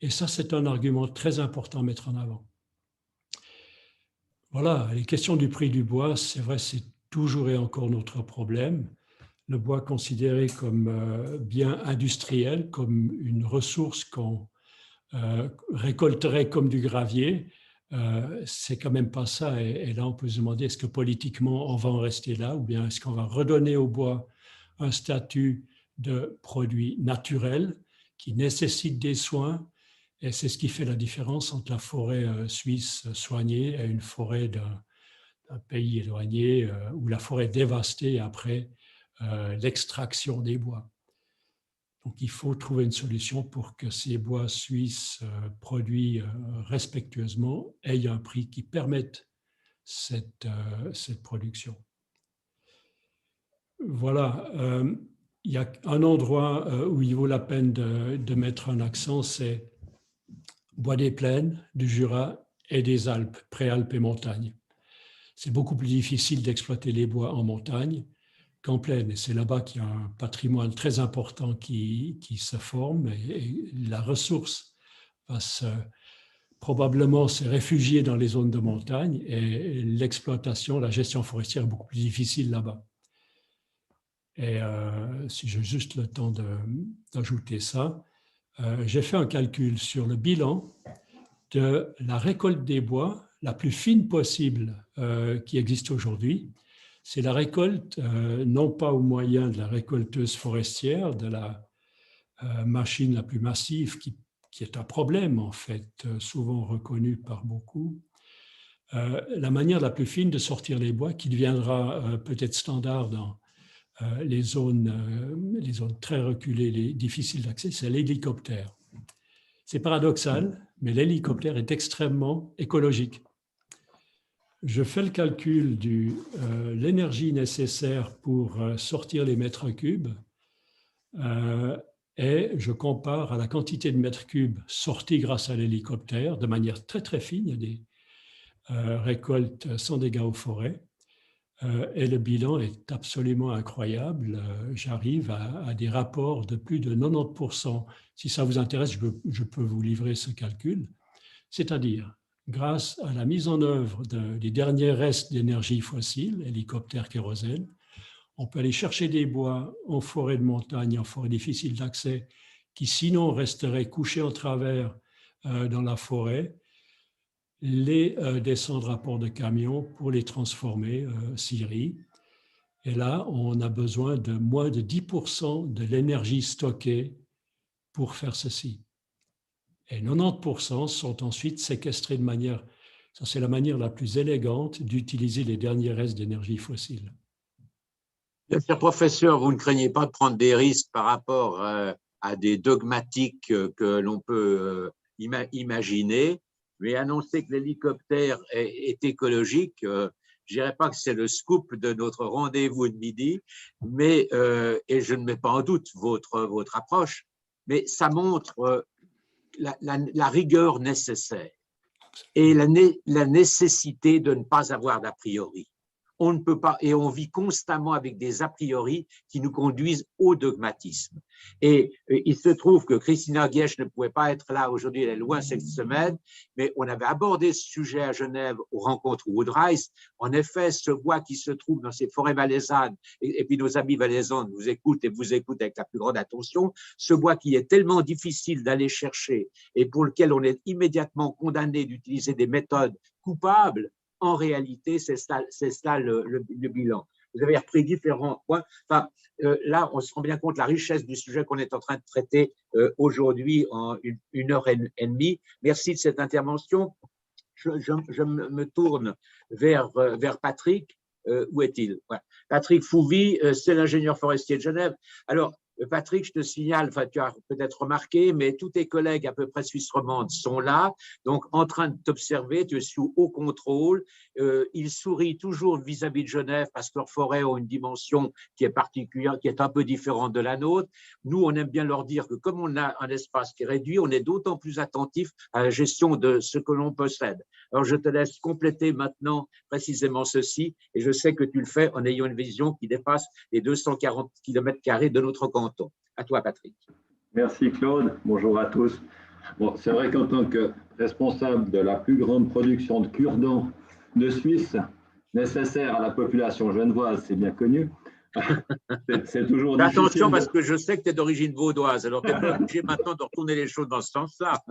Et ça, c'est un argument très important à mettre en avant. Voilà, les questions du prix du bois, c'est vrai, c'est toujours et encore notre problème. Le bois considéré comme bien industriel, comme une ressource qu'on récolterait comme du gravier, c'est quand même pas ça. Et là, on peut se demander, est-ce que politiquement, on va en rester là ou bien est-ce qu'on va redonner au bois un statut de produit naturel qui nécessite des soins? Et c'est ce qui fait la différence entre la forêt suisse soignée et une forêt d'un pays éloigné ou la forêt dévastée après l'extraction des bois. Donc, il faut trouver une solution pour que ces bois suisses produits respectueusement aient un prix qui permette cette production. Voilà. Il y a un endroit où il vaut la peine de mettre un accent, c'est Bois des Plaines, du Jura et des Alpes, préalpes et montagnes. C'est beaucoup plus difficile d'exploiter les bois en montagne qu'en plaine. Et c'est là-bas qu'il y a un patrimoine très important qui se forme et la ressource va probablement se réfugier dans les zones de montagne et l'exploitation, la gestion forestière est beaucoup plus difficile là-bas. Et si j'ai juste le temps d'ajouter ça, j'ai fait un calcul sur le bilan de la récolte des bois la plus fine possible qui existe aujourd'hui. C'est la récolte, non pas au moyen de la récolteuse forestière, de la machine la plus massive qui est un problème en fait, souvent reconnu par beaucoup. La manière la plus fine de sortir les bois, qui deviendra peut-être standard dans les zones très reculées, difficiles d'accès, c'est l'hélicoptère. C'est paradoxal, mais l'hélicoptère est extrêmement écologique. Je fais le calcul de l'énergie nécessaire pour sortir les mètres cubes et je compare à la quantité de mètres cubes sortis grâce à l'hélicoptère de manière très très fine. Il y a des récoltes sans dégâts aux forêts et le bilan est absolument incroyable. J'arrive à des rapports de plus de 90%. Si ça vous intéresse, je peux vous livrer ce calcul. C'est-à-dire, grâce à la mise en œuvre des derniers restes d'énergie fossile, hélicoptère, kérosène, on peut aller chercher des bois en forêt de montagne, en forêt difficile d'accès, qui sinon resteraient couchés en travers dans la forêt, les descendre à port de camion pour les transformer scierie. Et là, on a besoin de moins de 10% de l'énergie stockée pour faire ceci. Et 90% sont ensuite séquestrés de manière, ça c'est la manière la plus élégante d'utiliser les derniers restes d'énergie fossile. Cher professeur, vous ne craignez pas de prendre des risques par rapport à des dogmatiques que l'on peut imaginer, mais annoncer que l'hélicoptère est écologique, je ne dirais pas que c'est le scoop de notre rendez-vous de midi, mais, et je ne mets pas en doute votre approche, mais ça montre la rigueur nécessaire et la nécessité de ne pas avoir d'a priori. On ne peut pas, et on vit constamment avec des a priori qui nous conduisent au dogmatisme. Et il se trouve que Christina Guesch ne pouvait pas être là aujourd'hui, elle est loin cette semaine, mais on avait abordé ce sujet à Genève aux rencontres Woodrise. En effet, ce bois qui se trouve dans ces forêts valaisannes, et puis nos amis valaisans vous écoutent et vous écoutent avec la plus grande attention, ce bois qui est tellement difficile d'aller chercher et pour lequel on est immédiatement condamné d'utiliser des méthodes coupables, en réalité, c'est ça le bilan. Vous avez repris différents points. Enfin, là, on se rend bien compte de la richesse du sujet qu'on est en train de traiter aujourd'hui en une heure et demie. Merci de cette intervention. Je me tourne vers Patrick. Où est-il? Ouais. Patrick Fouvi, c'est l'ingénieur forestier de Genève. Alors, Patrick, je te signale, enfin, tu as peut-être remarqué, mais tous tes collègues à peu près suisses romandes sont là, donc en train de t'observer, tu es sous haut contrôle. Ils sourient toujours vis-à-vis de Genève parce que leurs forêts ont une dimension qui est particulière, qui est un peu différente de la nôtre. Nous, on aime bien leur dire que comme on a un espace qui est réduit, on est d'autant plus attentif à la gestion de ce que l'on possède. Alors, je te laisse compléter maintenant précisément ceci, et je sais que tu le fais en ayant une vision qui dépasse les 240 km² de notre canton. À toi, Patrick. Merci, Claude. Bonjour à tous. Bon, c'est vrai qu'en tant que responsable de la plus grande production de cure-dents de Suisse, nécessaire à la population genevoise, c'est bien connu. C'est toujours difficile. Attention, parce que je sais que tu es d'origine vaudoise, alors tu es pas obligé maintenant de retourner les choses dans ce sens-là.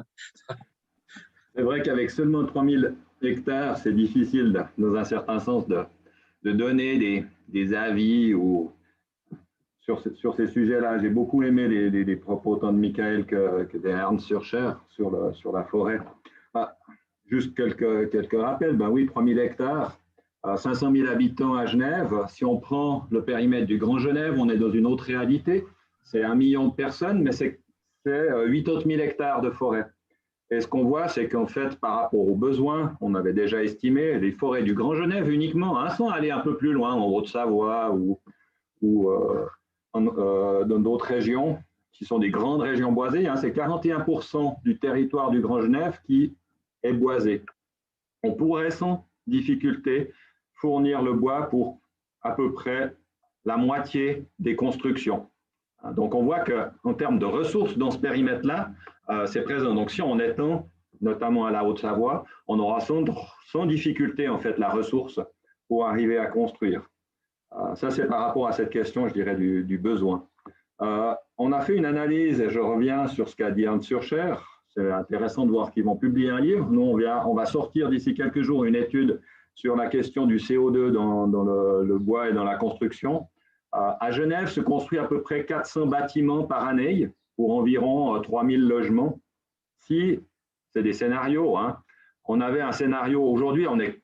C'est vrai qu'avec seulement 3000 hectares, c'est difficile, dans un certain sens, de donner des avis ou sur ces sujets-là. J'ai beaucoup aimé les propos tant de Michael que d'Ernst Surcher sur la forêt. Juste quelques rappels. Ben oui, 3000 hectares, 500 000 habitants à Genève. Si on prend le périmètre du Grand Genève, on est dans une autre réalité. c'est 1 million de personnes, mais c'est 8 autres 1000 hectares de forêt. Et ce qu'on voit, c'est qu'en fait, par rapport aux besoins, on avait déjà estimé les forêts du Grand Genève uniquement, hein, sans aller un peu plus loin, en Haute-Savoie ou dans d'autres régions, qui sont des grandes régions boisées, hein, c'est 41% du territoire du Grand Genève qui est boisé. On pourrait sans difficulté fournir le bois pour à peu près la moitié des constructions. Donc on voit qu'en termes de ressources dans ce périmètre-là, c'est présent. Donc si on étend, notamment à la Haute-Savoie, on aura sans difficulté en fait la ressource pour arriver à construire. Ça c'est par rapport à cette question, je dirais, du besoin. On a fait une analyse, et je reviens sur ce qu'a dit Hans Surcher. C'est intéressant de voir qu'ils vont publier un livre. Nous, on va sortir d'ici quelques jours une étude sur la question du CO2 dans le bois et dans la construction. À Genève se construit à peu près 400 bâtiments par année pour environ 3000 logements. Si, c'est des scénarios, hein, on avait un scénario, aujourd'hui on est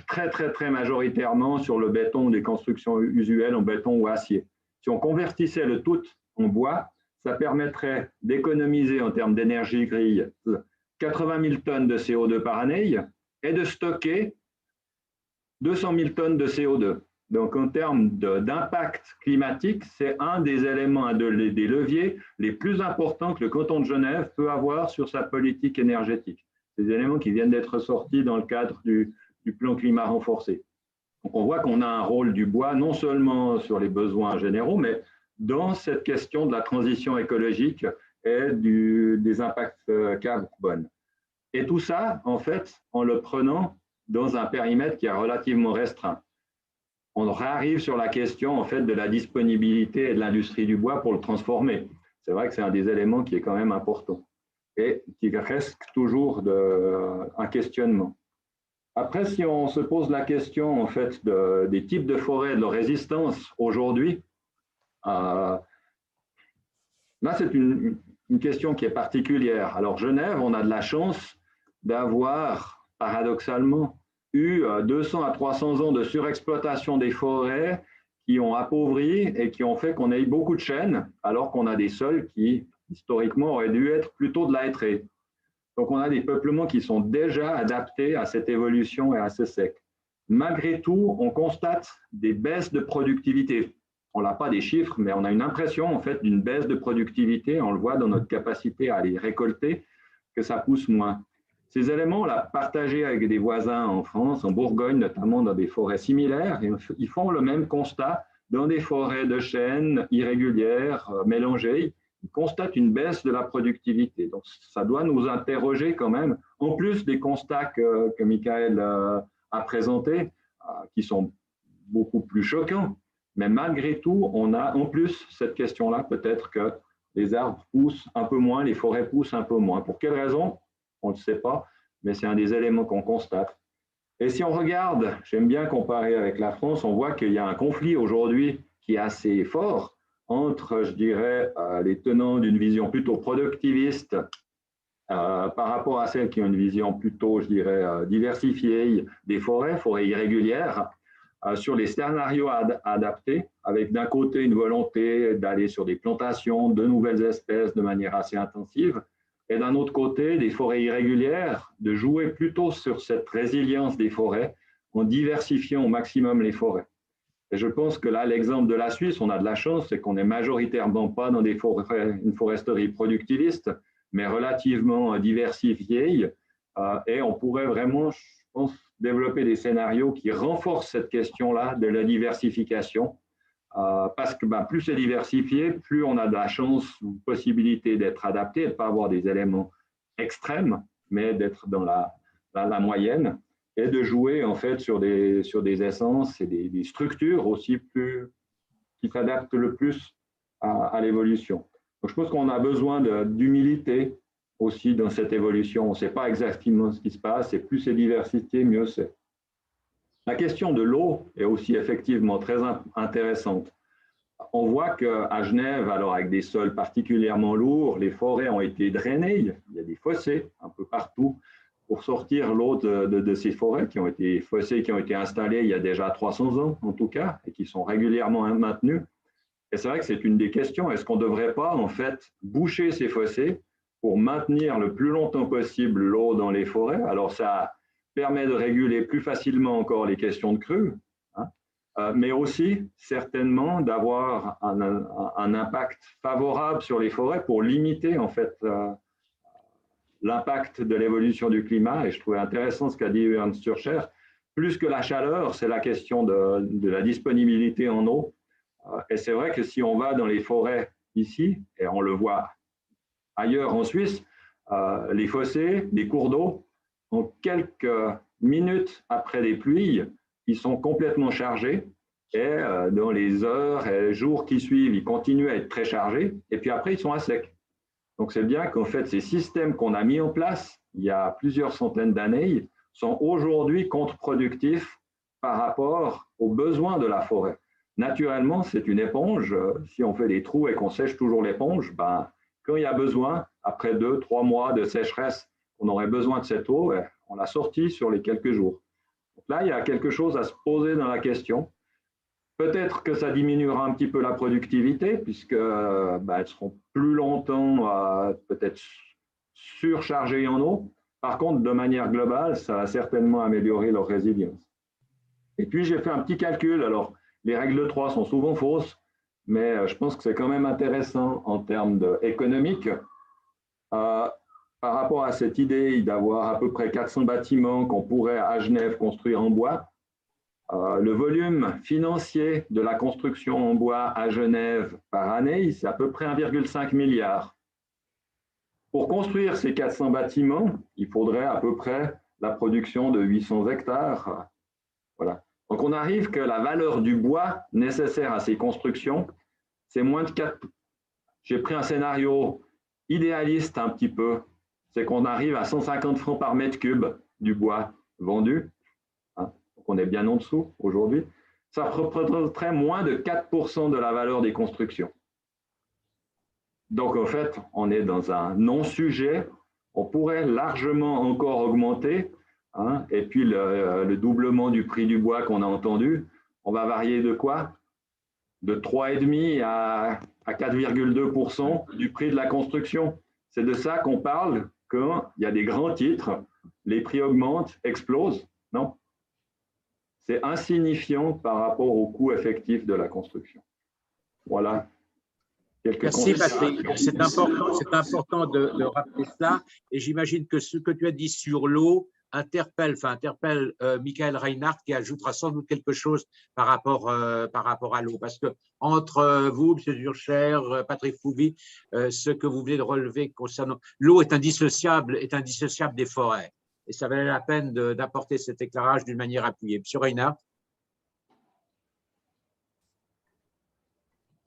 très majoritairement sur le béton des constructions usuelles en béton ou acier. Si on convertissait le tout en bois, ça permettrait d'économiser en termes d'énergie grille 80 000 tonnes de CO2 par année et de stocker 200 000 tonnes de CO2. Donc, en termes d'impact climatique, c'est un des éléments, des leviers les plus importants que le canton de Genève peut avoir sur sa politique énergétique. Ces éléments qui viennent d'être sortis dans le cadre du plan climat renforcé. Donc, on voit qu'on a un rôle du bois, non seulement sur les besoins généraux, mais dans cette question de la transition écologique et des impacts carbone. Et tout ça, en fait, en le prenant dans un périmètre qui est relativement restreint. On réarrive sur la question, en fait, de la disponibilité et de l'industrie du bois pour le transformer. C'est vrai que c'est un des éléments qui est quand même important et qui reste toujours un questionnement. Après, si on se pose la question, en fait, des types de forêts, de leur résistance aujourd'hui, là, c'est une question qui est particulière. Alors, Genève, on a de la chance d'avoir, paradoxalement, eu 200 à 300 ans de surexploitation des forêts qui ont appauvri et qui ont fait qu'on ait beaucoup de chênes, alors qu'on a des sols qui, historiquement, auraient dû être plutôt de la hêtraie. Donc, on a des peuplements qui sont déjà adaptés à cette évolution et à ce sec. Malgré tout, on constate des baisses de productivité. On n'a pas des chiffres, mais on a une impression, en fait, d'une baisse de productivité. On le voit dans notre capacité à les récolter, que ça pousse moins. Ces éléments, on l'a partagé avec des voisins en France, en Bourgogne, notamment dans des forêts similaires. Et ils font le même constat dans des forêts de chênes irrégulières, mélangées. Ils constatent une baisse de la productivité. Donc, ça doit nous interroger quand même, en plus des constats que Michael a présentés, qui sont beaucoup plus choquants. Mais malgré tout, on a en plus cette question-là, peut-être que les arbres poussent un peu moins, les forêts poussent un peu moins. Pour quelle raison ? On ne sait pas, mais c'est un des éléments qu'on constate. Et si on regarde, j'aime bien comparer avec la France, on voit qu'il y a un conflit aujourd'hui qui est assez fort entre, je dirais, les tenants d'une vision plutôt productiviste par rapport à celles qui ont une vision plutôt, je dirais, diversifiée des forêts irrégulières, sur les scénarios adaptés, avec d'un côté une volonté d'aller sur des plantations de nouvelles espèces de manière assez intensive, et d'un autre côté, des forêts irrégulières, de jouer plutôt sur cette résilience des forêts en diversifiant au maximum les forêts. Et je pense que là, l'exemple de la Suisse, on a de la chance, c'est qu'on n'est majoritairement pas dans une foresterie productiviste, mais relativement diversifiée. Et on pourrait vraiment, je pense, développer des scénarios qui renforcent cette question-là de la diversification. Parce que plus c'est diversifié, plus on a de la chance ou possibilité d'être adapté, de ne pas avoir des éléments extrêmes, mais d'être dans la moyenne et de jouer en fait sur des essences et des structures aussi qui s'adaptent le plus à l'évolution. Donc je pense qu'on a besoin d'humilité aussi dans cette évolution. On ne sait pas exactement ce qui se passe et plus c'est diversifié, mieux c'est. La question de l'eau est aussi effectivement très intéressante. On voit qu'à Genève, alors avec des sols particulièrement lourds, les forêts ont été drainées. Il y a des fossés un peu partout pour sortir l'eau de ces forêts qui ont été installés il y a déjà 300 ans en tout cas et qui sont régulièrement maintenus. Et c'est vrai que c'est une des questions. Est-ce qu'on ne devrait pas, en fait, boucher ces fossés pour maintenir le plus longtemps possible l'eau dans les forêts? Alors, ça permet de réguler plus facilement encore les questions de crue, hein, mais aussi, certainement, d'avoir un impact favorable sur les forêts pour limiter, en fait, l'impact de l'évolution du climat. Et je trouvais intéressant ce qu'a dit Ernst Turcher. Plus que la chaleur, c'est la question de la disponibilité en eau. Et c'est vrai que si on va dans les forêts ici, et on le voit ailleurs en Suisse, les fossés, les cours d'eau, en quelques minutes après les pluies, ils sont complètement chargés. Et dans les heures et les jours qui suivent, ils continuent à être très chargés. Et puis après, ils sont à sec. Donc c'est bien qu'en fait, ces systèmes qu'on a mis en place il y a plusieurs centaines d'années sont aujourd'hui contre-productifs par rapport aux besoins de la forêt. Naturellement, c'est une éponge. Si on fait des trous et qu'on sèche toujours l'éponge, ben, quand il y a besoin, après 2-3 mois de sécheresse, on aurait besoin de cette eau, on l'a sortie sur les quelques jours. Donc là, il y a quelque chose à se poser dans la question. Peut-être que ça diminuera un petit peu la productivité, puisque elles seront plus longtemps peut-être surchargées en eau. Par contre, de manière globale, ça va certainement améliorer leur résilience. Et puis, j'ai fait un petit calcul. Alors, les règles de 3 sont souvent fausses, mais je pense que c'est quand même intéressant en termes économiques. Par rapport à cette idée d'avoir à peu près 400 bâtiments qu'on pourrait à Genève construire en bois, le volume financier de la construction en bois à Genève par année, c'est à peu près 1,5 milliard. Pour construire ces 400 bâtiments, il faudrait à peu près la production de 800 hectares. Voilà. Donc, on arrive que la valeur du bois nécessaire à ces constructions, c'est moins de 4. J'ai pris un scénario idéaliste un petit peu, c'est qu'on arrive à 150 francs par mètre cube du bois vendu. Donc on est bien en dessous aujourd'hui. Ça représenterait moins de 4% de la valeur des constructions. Donc, en fait, on est dans un non-sujet. On pourrait largement encore augmenter. Hein, et puis, le doublement du prix du bois qu'on a entendu, on va varier de quoi? De 3,5 à 4,2% du prix de la construction. C'est de ça qu'on parle quand il y a des grands titres, les prix augmentent, explosent. Non, c'est insignifiant par rapport au coût effectif de la construction. Voilà. Merci Patrick, c'est important de rappeler cela, et j'imagine que ce que tu as dit sur l'eau interpelle Michael Reinhardt, qui ajoutera sans doute quelque chose par rapport à l'eau, parce que entre vous, M. Turcher, Patrick Fouvi, ce que vous venez de relever concernant l'eau est indissociable des forêts, et ça valait la peine d'apporter cet éclairage d'une manière appuyée. M. Reinhardt.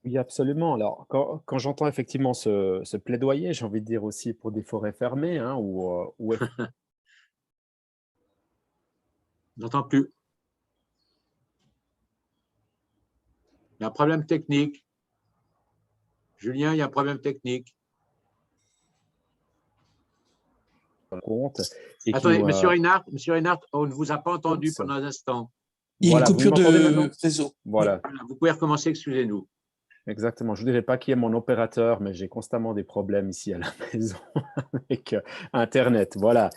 Oui, absolument. Alors, quand j'entends effectivement ce plaidoyer, j'ai envie de dire aussi pour des forêts fermées, hein, où Je n'entends plus. Il y a un problème technique. Julien, il y a un problème technique. compte. Attendez, Monsieur Reinhardt, on ne vous a pas entendu pendant un instant. Il y a une coupure de réseau. Voilà. Vous pouvez recommencer, excusez-nous. Exactement. Je ne dirais pas qui est mon opérateur, mais j'ai constamment des problèmes ici à la maison avec Internet. Voilà.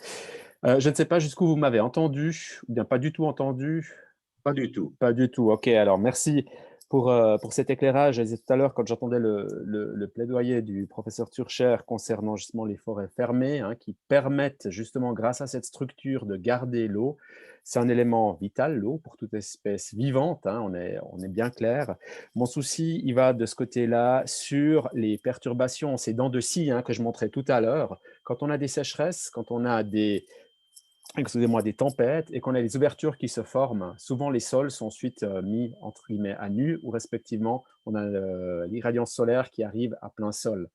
Je ne sais pas jusqu'où vous m'avez entendu, ou bien pas du tout entendu. Pas du tout. Pas du tout. OK, alors merci pour cet éclairage. Je disais tout à l'heure, quand j'entendais le plaidoyer du professeur Turcher concernant justement les forêts fermées, hein, qui permettent justement, grâce à cette structure, de garder l'eau. C'est un élément vital, l'eau, pour toute espèce vivante, hein, on est bien clair. Mon souci, il va de ce côté-là sur les perturbations, ces dents de scie, hein, que je montrais tout à l'heure. Quand on a des sécheresses, quand on a des tempêtes et qu'on a des ouvertures qui se forment, souvent les sols sont ensuite mis entre guillemets à nu, ou respectivement, on a l'irradiance solaire qui arrive à plein sol.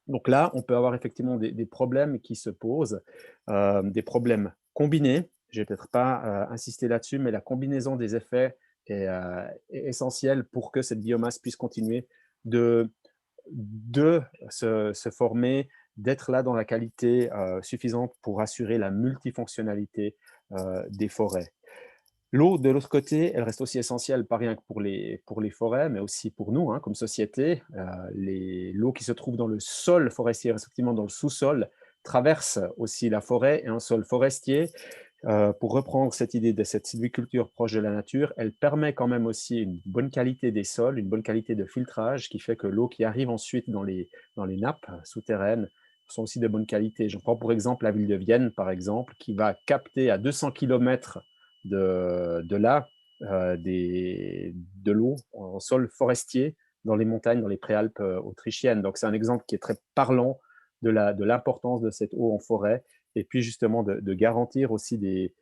Donc là, on peut avoir effectivement des problèmes qui se posent, des problèmes combinés. Je ne vais peut-être pas insister là-dessus, mais la combinaison des effets est essentielle pour que cette biomasse puisse continuer de se former, d'être là dans la qualité suffisante pour assurer la multifonctionnalité des forêts. L'eau, de l'autre côté, elle reste aussi essentielle, pas rien que pour les forêts, mais aussi pour nous, hein, comme société. L'eau qui se trouve dans le sol forestier, respectivement dans le sous-sol, traverse aussi la forêt et un sol forestier. Pour reprendre cette idée de cette sylviculture proche de la nature, elle permet quand même aussi une bonne qualité des sols, une bonne qualité de filtrage, qui fait que l'eau qui arrive ensuite dans les nappes souterraines sont aussi de bonne qualité. Je prends pour exemple la ville de Vienne, par exemple, qui va capter à 200 km de là de l'eau en sol forestier dans les montagnes, dans les préalpes autrichiennes. Donc c'est un exemple qui est très parlant de l'importance de cette eau en forêt, et puis justement de garantir aussi des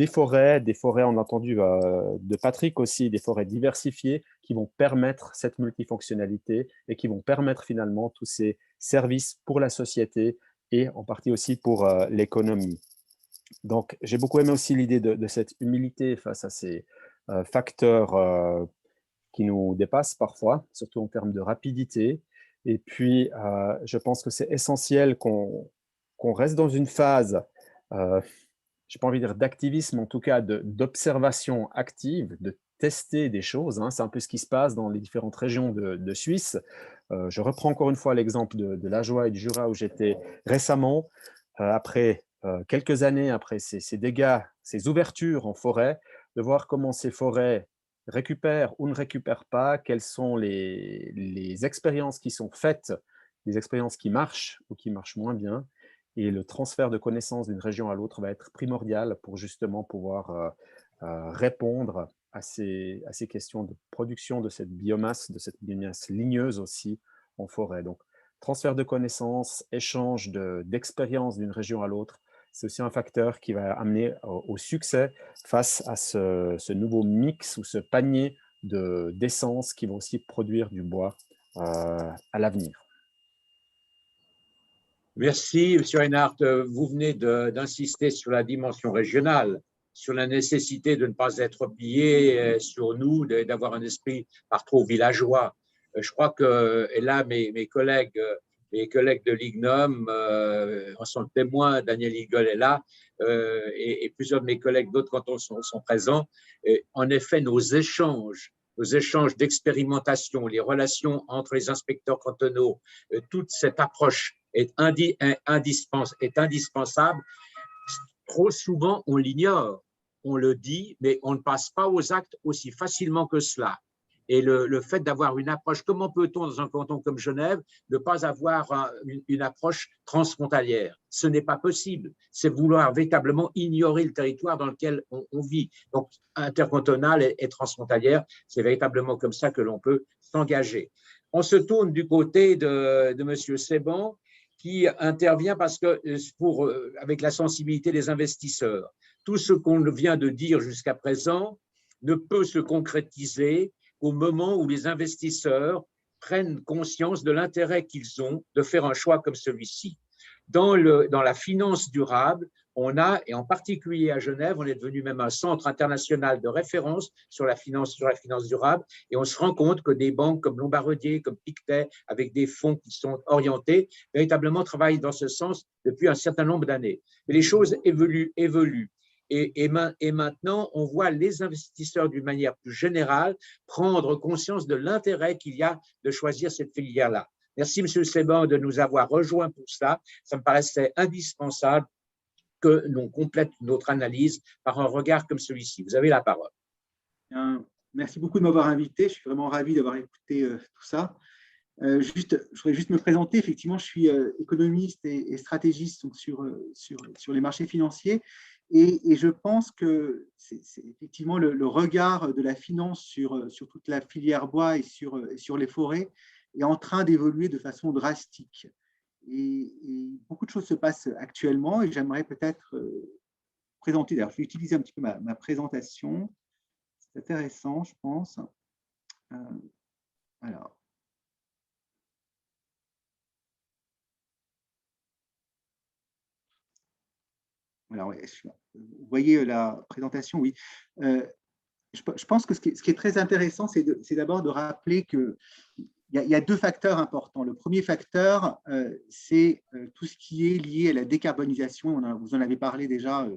forêts, on a entendu de Patrick aussi, des forêts diversifiées qui vont permettre cette multifonctionnalité et qui vont permettre finalement tous ces services pour la société et en partie aussi pour l'économie. Donc, j'ai beaucoup aimé aussi l'idée de cette humilité face à ces facteurs qui nous dépassent parfois, surtout en termes de rapidité. Et puis, je pense que c'est essentiel qu'on reste dans une phase, je n'ai pas envie de dire d'activisme, en tout cas d'observation active, de tester des choses. Hein. C'est un peu ce qui se passe dans les différentes régions de Suisse. Je reprends encore une fois l'exemple de l'Ajoie et du Jura où j'étais récemment, après quelques années après ces dégâts, ces ouvertures en forêt, de voir comment ces forêts récupèrent ou ne récupèrent pas, quelles sont les expériences qui sont faites, les expériences qui marchent ou qui marchent moins bien. Et le transfert de connaissances d'une région à l'autre va être primordial pour justement pouvoir répondre à ces questions de production de cette biomasse ligneuse aussi en forêt. Donc, transfert de connaissances, échange d'expériences d'une région à l'autre, c'est aussi un facteur qui va amener au succès face à ce nouveau mix ou ce panier d'essences qui vont aussi produire du bois à l'avenir. Merci, M. Reinhardt. Vous venez d'insister sur la dimension régionale, sur la nécessité de ne pas être plié sur nous, d'avoir un esprit par trop villageois. Je crois que, et là, mes collègues de l'IGNOM en sont témoins, Daniel Igel est là, et plusieurs de mes collègues d'autres cantons sont présents. En effet, nos échanges d'expérimentation, les relations entre les inspecteurs cantonaux, toute cette approche est indispensable. Trop souvent, on l'ignore, on le dit, mais on ne passe pas aux actes aussi facilement que cela. Et le fait d'avoir une approche, comment peut-on dans un canton comme Genève ne pas avoir une approche transfrontalière? Ce n'est pas possible. C'est vouloir véritablement ignorer le territoire dans lequel on vit. Donc, intercantonale et transfrontalière, c'est véritablement comme ça que l'on peut s'engager. On se tourne du côté de M. Seban, qui intervient parce que avec la sensibilité des investisseurs, tout ce qu'on vient de dire jusqu'à présent ne peut se concrétiser au moment où les investisseurs prennent conscience de l'intérêt qu'ils ont de faire un choix comme celui-ci. Dans la finance durable, on a, et en particulier à Genève, on est devenu même un centre international de référence sur la finance durable, et on se rend compte que des banques comme Lombardier, comme Pictet, avec des fonds qui sont orientés, véritablement travaillent dans ce sens depuis un certain nombre d'années. Mais les choses évoluent. Et maintenant, on voit les investisseurs d'une manière plus générale prendre conscience de l'intérêt qu'il y a de choisir cette filière-là. Merci, M. Seban, de nous avoir rejoints pour ça. Ça me paraissait indispensable que l'on complète notre analyse par un regard comme celui-ci. Vous avez la parole. Bien, merci beaucoup de m'avoir invité. Je suis vraiment ravi d'avoir écouté tout ça. Je voudrais juste me présenter. Effectivement, je suis économiste et stratégiste donc, sur les marchés financiers. Et je pense que c'est effectivement le regard de la finance sur toute la filière bois et sur les forêts est en train d'évoluer de façon drastique. Et beaucoup de choses se passent actuellement et j'aimerais peut-être présenter. D'ailleurs, je vais utiliser un petit peu ma présentation. C'est intéressant, je pense. Alors. Alors, vous voyez la présentation, oui. Je pense que ce qui est très intéressant, c'est d'abord de rappeler qu'il y a deux facteurs importants. Le premier facteur, c'est tout ce qui est lié à la décarbonisation. Vous en avez parlé déjà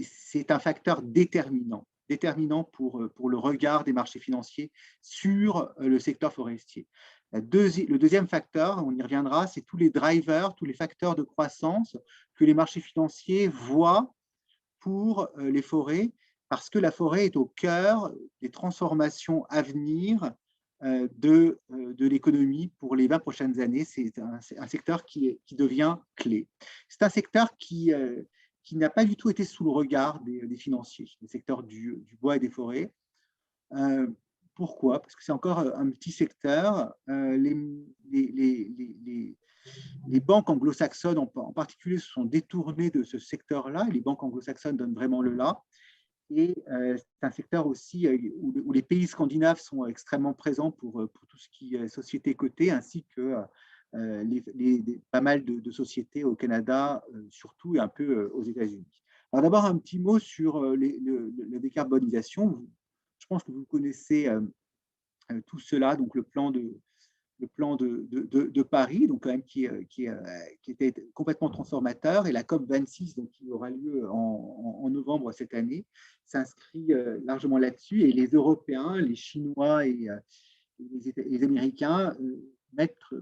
c'est un facteur déterminant pour le regard des marchés financiers sur le secteur forestier. Le deuxième facteur, on y reviendra, c'est tous les drivers, tous les facteurs de croissance que les marchés financiers voient pour les forêts, parce que la forêt est au cœur des transformations à venir de l'économie pour les 20 prochaines années. C'est un secteur qui devient clé. C'est un secteur qui n'a pas du tout été sous le regard des financiers, le secteur du bois et des forêts. Pourquoi? Parce que c'est encore un petit secteur. Les banques anglo-saxonnes, en particulier, se sont détournées de ce secteur-là. Les banques anglo-saxonnes donnent vraiment le là. Et c'est un secteur aussi où les pays scandinaves sont extrêmement présents pour tout ce qui est société cotée, ainsi que pas mal de sociétés au Canada, surtout, et un peu aux États-Unis. Alors d'abord, un petit mot sur la décarbonisation. Je pense que vous connaissez tout cela, donc le plan de Paris, donc quand même qui était complètement transformateur, et la COP26, donc, qui aura lieu en novembre cette année, s'inscrit largement là-dessus, et les Européens, les Chinois et les Américains mettent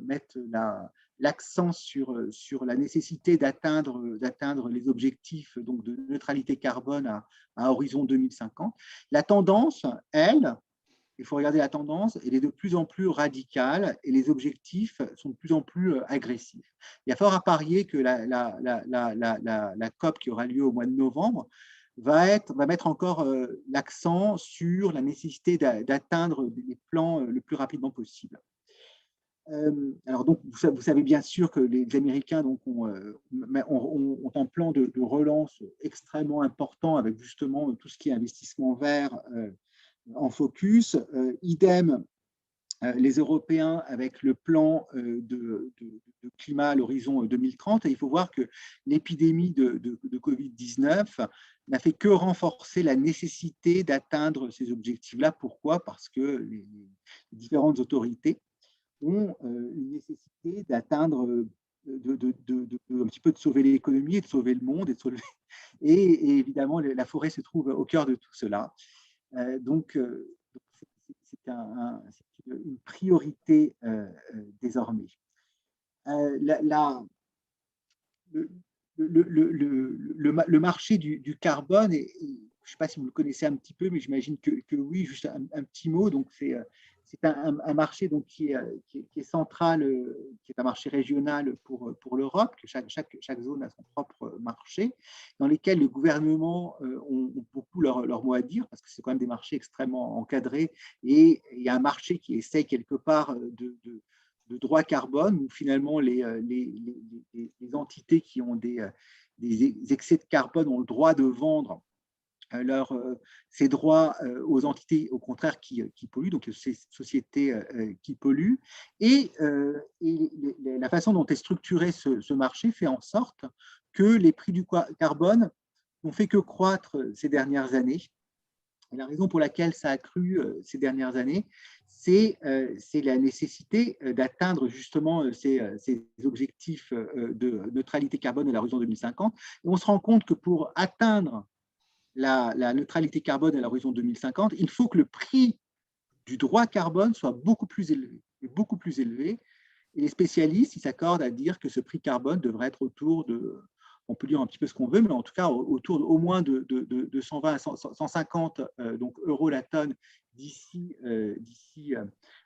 l'accent sur la nécessité d'atteindre les objectifs donc, de neutralité carbone à horizon 2050. La tendance, il faut regarder la tendance, elle est de plus en plus radicale et les objectifs sont de plus en plus agressifs. Il y a fort à parier que la COP qui aura lieu au mois de novembre va mettre encore l'accent sur la nécessité d'atteindre les plans le plus rapidement possible. Alors donc, vous savez bien sûr que les Américains donc, ont un plan de relance extrêmement important avec justement tout ce qui est investissement vert en focus. Idem, les Européens avec le plan de climat à l'horizon 2030. Et il faut voir que l'épidémie de Covid-19 n'a fait que renforcer la nécessité d'atteindre ces objectifs-là. Pourquoi? Parce que les différentes autorités ont une nécessité d'atteindre, un petit peu de sauver l'économie et de sauver le monde. Et évidemment, la forêt se trouve au cœur de tout cela. Donc, c'est une priorité désormais. Le marché du carbone, je ne sais pas si vous le connaissez un petit peu, mais j'imagine que oui, juste un petit mot. Donc, c'est un marché donc, qui est central, qui est un marché régional pour l'Europe, que chaque zone a son propre marché, dans lesquels les gouvernements ont beaucoup leur mot à dire, parce que c'est quand même des marchés extrêmement encadrés, et il y a un marché qui essaye quelque part de droit carbone, où finalement les entités qui ont des excès de carbone ont le droit de vendre ces droits aux entités, au contraire, qui polluent, donc ces sociétés qui polluent. Et la façon dont est structuré ce marché fait en sorte que les prix du carbone n'ont fait que croître ces dernières années. Et la raison pour laquelle ça a cru ces dernières années, c'est la nécessité d'atteindre justement ces objectifs de neutralité carbone à l'horizon 2050. Et on se rend compte que pour atteindre la neutralité carbone à l'horizon 2050, il faut que le prix du droit carbone soit beaucoup plus élevé. Et les spécialistes s'accordent à dire que ce prix carbone devrait être autour de, on peut dire un petit peu ce qu'on veut, mais en tout cas autour au moins de 120 à 150 donc, euros la tonne d'ici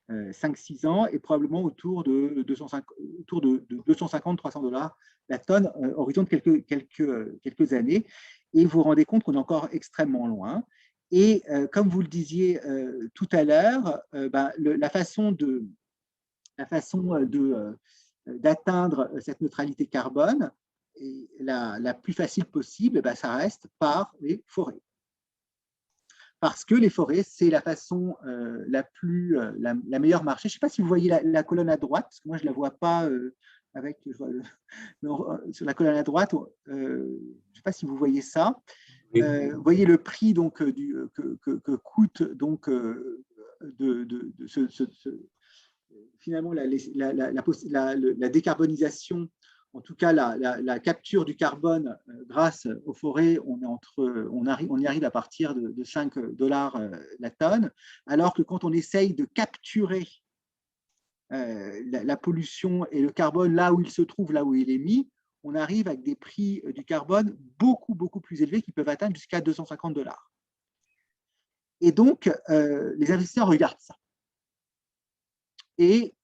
5-6 ans, et probablement autour de 250-300 $ la tonne, horizon de quelques années. Et vous vous rendez compte qu'on est encore extrêmement loin. Et comme vous le disiez tout à l'heure, la façon d'atteindre cette neutralité carbone, la plus facile possible, ça reste par les forêts. Parce que les forêts, c'est la façon la meilleure marché. Je ne sais pas si vous voyez la colonne à droite, parce que moi, je ne la vois pas sur la colonne à droite. Je ne sais pas si vous voyez ça. Vous voyez le prix donc, que coûte donc, finalement la décarbonisation en tout cas la capture du carbone grâce aux forêts, on y arrive à partir de 5 $ la tonne, alors que quand on essaye de capturer la pollution et le carbone là où il se trouve, là où il est mis, on arrive avec des prix du carbone beaucoup, beaucoup plus élevés qui peuvent atteindre jusqu'à 250 $. Et donc, les investisseurs regardent ça. Et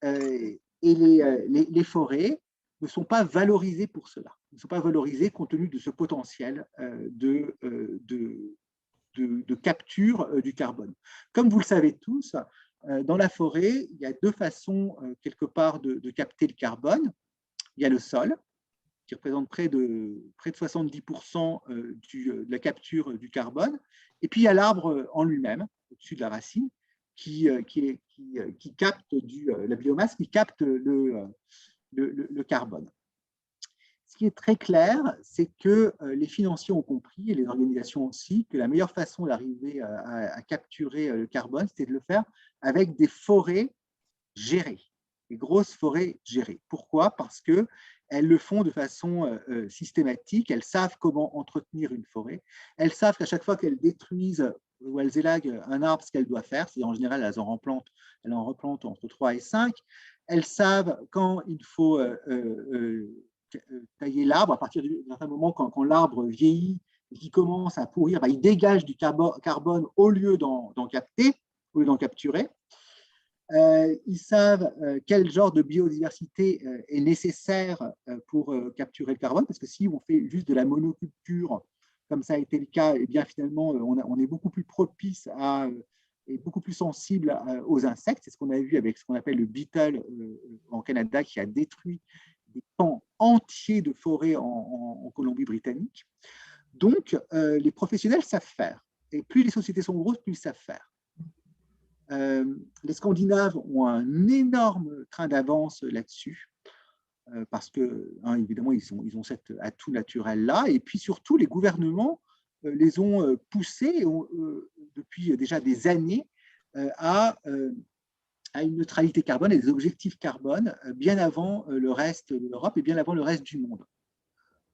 les forêts ne sont pas valorisées pour cela, ne sont pas valorisées compte tenu de ce potentiel de capture du carbone. Comme vous le savez tous, dans la forêt, il y a deux façons quelque part de capter le carbone. Il y a le sol, qui représente près de 70% de la capture du carbone, et puis il y a l'arbre en lui-même, au-dessus de la racine, qui capte la biomasse, qui capte le carbone. Ce qui est très clair, c'est que les financiers ont compris, et les organisations aussi, que la meilleure façon d'arriver à capturer le carbone, c'était de le faire avec des forêts gérées, des grosses forêts gérées. Pourquoi? Parce qu'elles le font de façon systématique, elles savent comment entretenir une forêt, elles savent qu'à chaque fois qu'elles détruisent ou elles élaguent un arbre, ce qu'elles doivent faire, c'est en général, elles en replantent entre 3 et 5, elles savent quand il faut tailler l'arbre, à partir d'un certain moment, quand l'arbre vieillit et qu'il commence à pourrir, il dégage du carbone au lieu d'en capturer. Ils savent quel genre de biodiversité est nécessaire pour capturer le carbone, parce que si on fait juste de la monoculture, comme ça a été le cas, et bien finalement, on est beaucoup plus propice et beaucoup plus sensible aux insectes. C'est ce qu'on a vu avec ce qu'on appelle le beetle en Canada, qui a détruit des pans entiers de forêts en Colombie-Britannique. Donc, les professionnels savent faire. Et plus les sociétés sont grosses, plus ils savent faire. Les Scandinaves ont un énorme train d'avance là-dessus, parce que, évidemment, ils ont cet atout naturel-là. Et puis surtout, les gouvernements les ont poussés depuis déjà des années à une neutralité carbone et des objectifs carbone bien avant le reste de l'Europe et bien avant le reste du monde.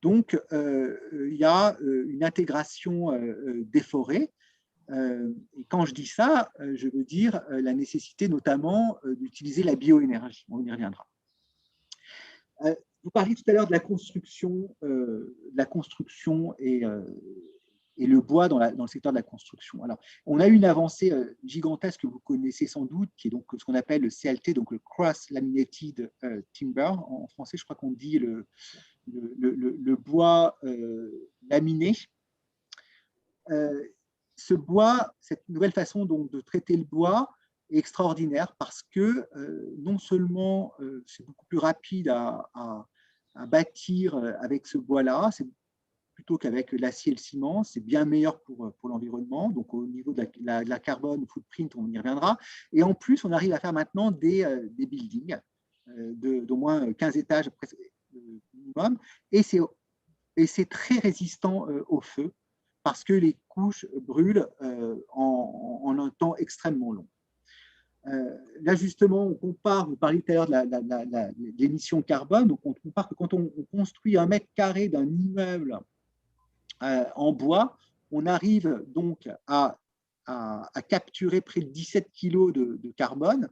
Donc, il y a une intégration des forêts. Et quand je dis ça, je veux dire la nécessité notamment d'utiliser la bioénergie. On y reviendra. Vous parliez tout à l'heure de la construction et le bois dans le secteur de la construction. Alors, on a eu une avancée gigantesque que vous connaissez sans doute, qui est donc ce qu'on appelle le CLT, donc le Cross Laminated Timber. En français, je crois qu'on dit le bois laminé. Ce bois, cette nouvelle façon donc de traiter le bois est extraordinaire parce que non seulement c'est beaucoup plus rapide à bâtir avec ce bois-là, c'est plutôt qu'avec l'acier et le ciment, c'est bien meilleur pour l'environnement. Donc, au niveau de la carbone footprint, on y reviendra. Et en plus, on arrive à faire maintenant des buildings d'au moins 15 étages minimum. Et c'est très résistant au feu parce que les couches brûlent en un temps extrêmement long. Là, justement, on compare, vous parliez tout à l'heure de l'émission carbone, donc on compare que quand on construit 1 mètre carré d'un immeuble en bois, on arrive donc à capturer près de 17 kg de carbone,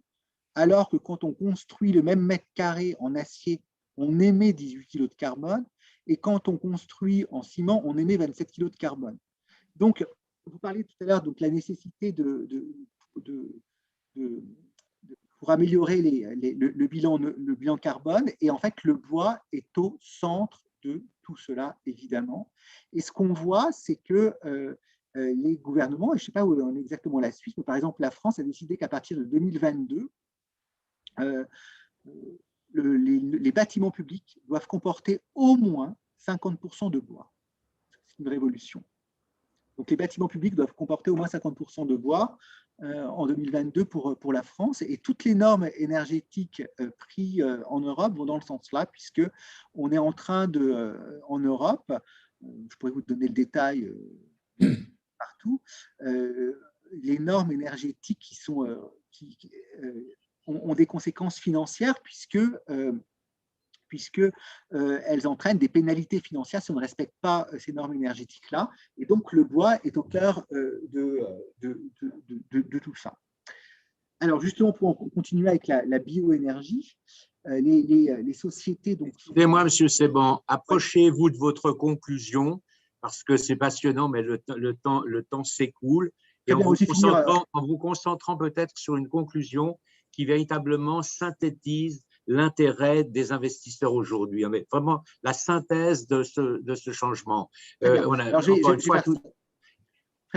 alors que quand on construit le même mètre carré en acier, on émet 18 kg de carbone, et quand on construit en ciment, on émet 27 kg de carbone. Donc, vous parliez tout à l'heure de la nécessité pour améliorer le bilan carbone, et en fait, le bois est au centre de tout cela, évidemment. Et ce qu'on voit, c'est que les gouvernements, et je ne sais pas où en est exactement la Suisse, mais par exemple, la France a décidé qu'à partir de 2022, les bâtiments publics doivent comporter au moins 50% de bois. C'est une révolution. Donc, les bâtiments publics doivent comporter au moins 50% de bois en 2022 pour la France. Et toutes les normes énergétiques prises en Europe vont dans le sens-là, puisqu'on est en train en Europe, je pourrais vous donner le détail partout, les normes énergétiques ont des conséquences financières, puisque puisque elles entraînent des pénalités financières si on ne respecte pas ces normes énergétiques-là. Et donc, le bois est au cœur de tout ça. Alors, justement, pour continuer avec la bioénergie, les sociétés… Excusez-moi, M. Seban, approchez-vous de votre conclusion, parce que c'est passionnant, mais le temps s'écoule. Et en vous concentrant peut-être sur une conclusion qui véritablement synthétise l'intérêt des investisseurs aujourd'hui. Vraiment la synthèse de ce changement. Très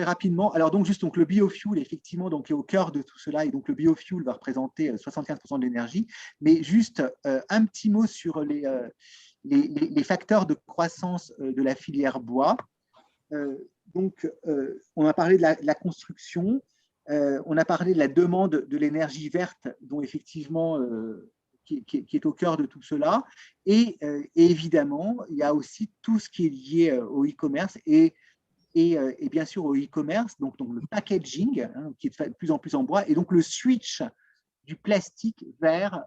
rapidement. Alors, donc, le biofuel, effectivement, donc, est au cœur de tout cela. Et donc, le biofuel va représenter 75% de l'énergie. Mais juste un petit mot sur les facteurs de croissance de la filière bois. On a parlé de la construction. On a parlé de la demande de l'énergie verte, dont effectivement, qui est au cœur de tout cela. Et évidemment, il y a aussi tout ce qui est lié au e-commerce et bien sûr au e-commerce, donc le packaging, qui est de plus en plus en bois, et donc le switch du plastique vers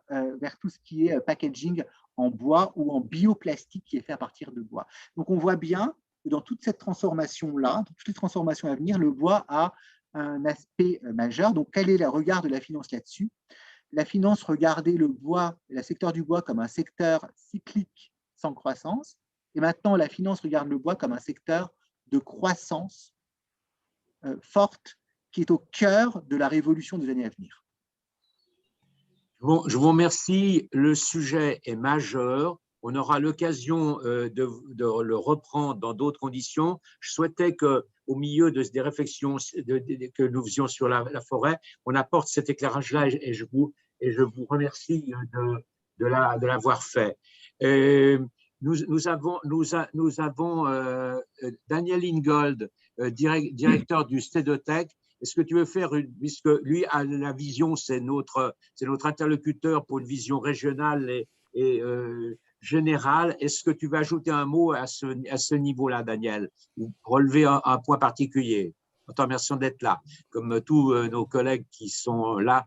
tout ce qui est packaging en bois ou en bioplastique qui est fait à partir de bois. Donc on voit bien que dans toute cette transformation-là, dans toutes les transformations à venir, le bois a un aspect majeur. Donc quel est le regard de la finance là-dessus? La finance regardait le secteur du bois comme un secteur cyclique sans croissance, et maintenant la finance regarde le bois comme un secteur de croissance forte qui est au cœur de la révolution des années à venir. Bon, je vous remercie. Le sujet est majeur. On aura l'occasion de le reprendre dans d'autres conditions. Je souhaitais qu'au milieu des réflexions que nous faisions sur la forêt, on apporte cet éclairage-là et je vous remercie de l'avoir fait. Nous avons Daniel Ingold, directeur du Stedotech. Est-ce que tu veux faire puisque lui a la vision, c'est notre interlocuteur pour une vision régionale et générale. Est-ce que tu veux ajouter un mot à ce niveau-là, Daniel, ou relever un point particulier? En te remerciant d'être là, comme tous nos collègues qui sont là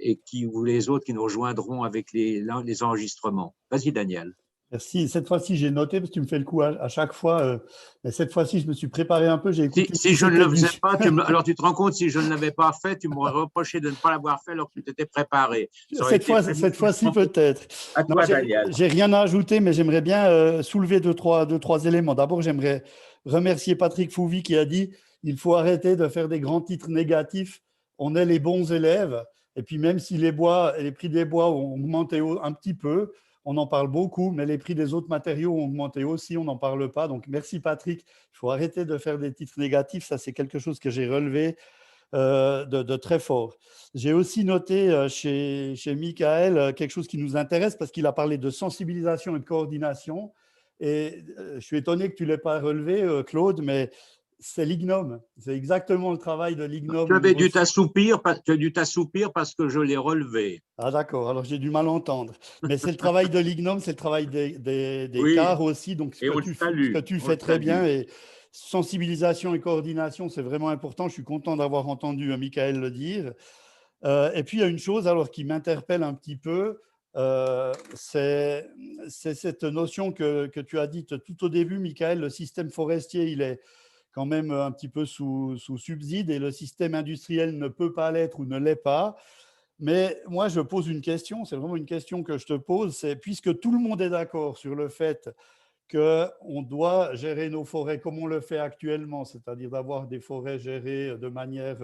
et ou les autres qui nous rejoindront avec les enregistrements. Vas-y, Daniel. Merci. Cette fois-ci, j'ai noté, parce que tu me fais le coup à chaque fois. Mais cette fois-ci, je me suis préparé un peu. J'ai écouté. Si je ne le faisais pas, alors tu te rends compte, si je ne l'avais pas fait, tu m'aurais reproché de ne pas l'avoir fait alors que tu t'étais préparé. Cette fois-ci, peut-être. À toi, Daniel. J'ai rien à ajouter, mais j'aimerais bien soulever deux, trois éléments. D'abord, j'aimerais remercier Patrick Fouvi qui a dit il faut arrêter de faire des grands titres négatifs. On est les bons élèves. Et puis, même si les prix des bois ont augmenté un petit peu, on en parle beaucoup, mais les prix des autres matériaux ont augmenté aussi, on n'en parle pas. Donc, merci Patrick. Il faut arrêter de faire des titres négatifs. Ça, c'est quelque chose que j'ai relevé de très fort. J'ai aussi noté chez Michael quelque chose qui nous intéresse parce qu'il a parlé de sensibilisation et de coordination. Et je suis étonné que tu ne l'aies pas relevé, Claude, mais c'est l'IGNOM. C'est exactement le travail de l'IGNOM. Tu as dû t'assoupir parce que je l'ai relevé. Ah d'accord, alors j'ai du mal à entendre. Mais c'est le travail de l'IGNOM, c'est le travail des oui. CAR aussi. Donc, ce que tu fais très bien. Et sensibilisation et coordination, c'est vraiment important. Je suis content d'avoir entendu Michael le dire. Et puis, il y a une chose alors, qui m'interpelle un petit peu. C'est cette notion que tu as dite tout au début, Michael. Le système forestier, il est quand même un petit peu sous subside et le système industriel ne peut pas l'être ou ne l'est pas. Mais moi, je pose une question, c'est vraiment une question que je te pose, c'est puisque tout le monde est d'accord sur le fait qu'on doit gérer nos forêts comme on le fait actuellement, c'est-à-dire d'avoir des forêts gérées de manière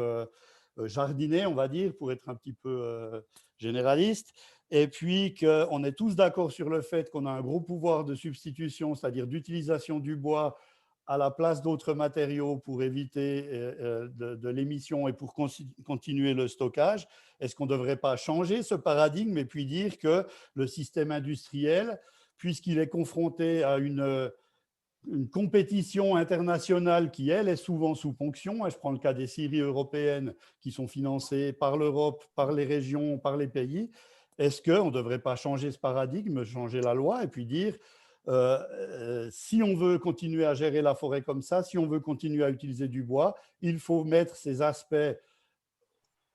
jardinée, on va dire, pour être un petit peu généraliste, et puis qu'on est tous d'accord sur le fait qu'on a un gros pouvoir de substitution, c'est-à-dire d'utilisation du bois à la place d'autres matériaux pour éviter de l'émission et pour continuer le stockage. Est-ce qu'on ne devrait pas changer ce paradigme et puis dire que le système industriel, puisqu'il est confronté à une compétition internationale qui, elle, est souvent sous ponction, et je prends le cas des scieries européennes qui sont financées par l'Europe, par les régions, par les pays, est-ce qu'on ne devrait pas changer ce paradigme, changer la loi et puis dire si on veut continuer à gérer la forêt comme ça, si on veut continuer à utiliser du bois, il faut mettre ces aspects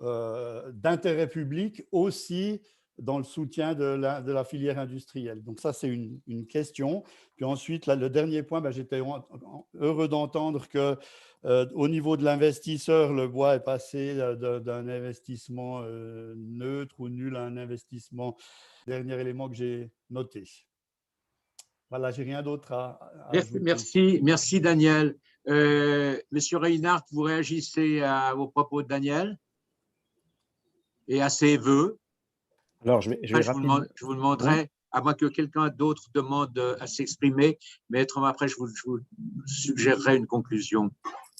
d'intérêt public aussi dans le soutien de la filière industrielle. Donc ça, c'est une question. Puis ensuite, là, le dernier point, j'étais heureux d'entendre que au niveau de l'investisseur, le bois est passé d'un investissement neutre ou nul à un investissement. Dernier élément que j'ai noté. Voilà, j'ai rien d'autre à ajouter. Merci Daniel. Monsieur Reinhardt, vous réagissez aux propos de Daniel et à ses vœux. Alors, je vous demanderai, à moins que quelqu'un d'autre demande à s'exprimer, mais après, je vous suggérerai une conclusion.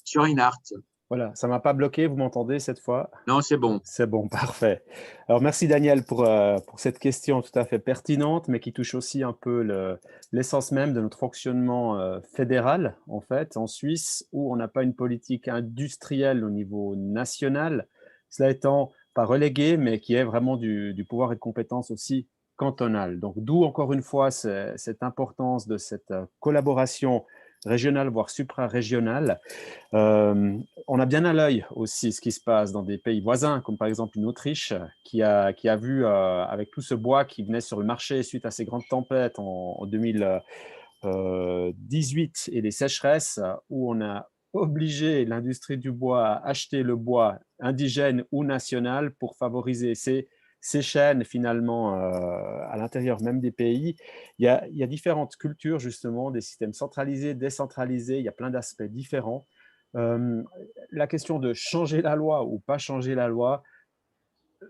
Monsieur Reinhardt. Voilà, ça ne m'a pas bloqué, vous m'entendez cette fois? Non, c'est bon. C'est bon, parfait. Alors, merci Daniel pour cette question tout à fait pertinente, mais qui touche aussi un peu l'essence même de notre fonctionnement fédéral, en fait, en Suisse, où on n'a pas une politique industrielle au niveau national, cela étant pas relégué, mais qui est vraiment du pouvoir et de compétence aussi cantonal. Donc, d'où encore une fois cette importance de cette collaboration régionale, voire supra-régionale. On a bien à l'œil aussi ce qui se passe dans des pays voisins, comme par exemple une Autriche, qui a vu, avec tout ce bois qui venait sur le marché suite à ces grandes tempêtes en 2018 et les sécheresses, où on a obligé l'industrie du bois à acheter le bois indigène ou national pour favoriser ces chaînes finalement à l'intérieur même des pays. Il y a différentes cultures justement, des systèmes centralisés, décentralisés, il y a plein d'aspects différents. La question de changer la loi ou pas changer la loi,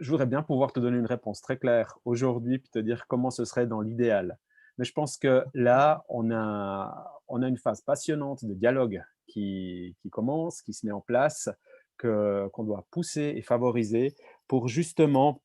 je voudrais bien pouvoir te donner une réponse très claire aujourd'hui puis te dire comment ce serait dans l'idéal. Mais je pense que là, on a une phase passionnante de dialogue qui commence, qui se met en place, qu'on doit pousser et favoriser pour justement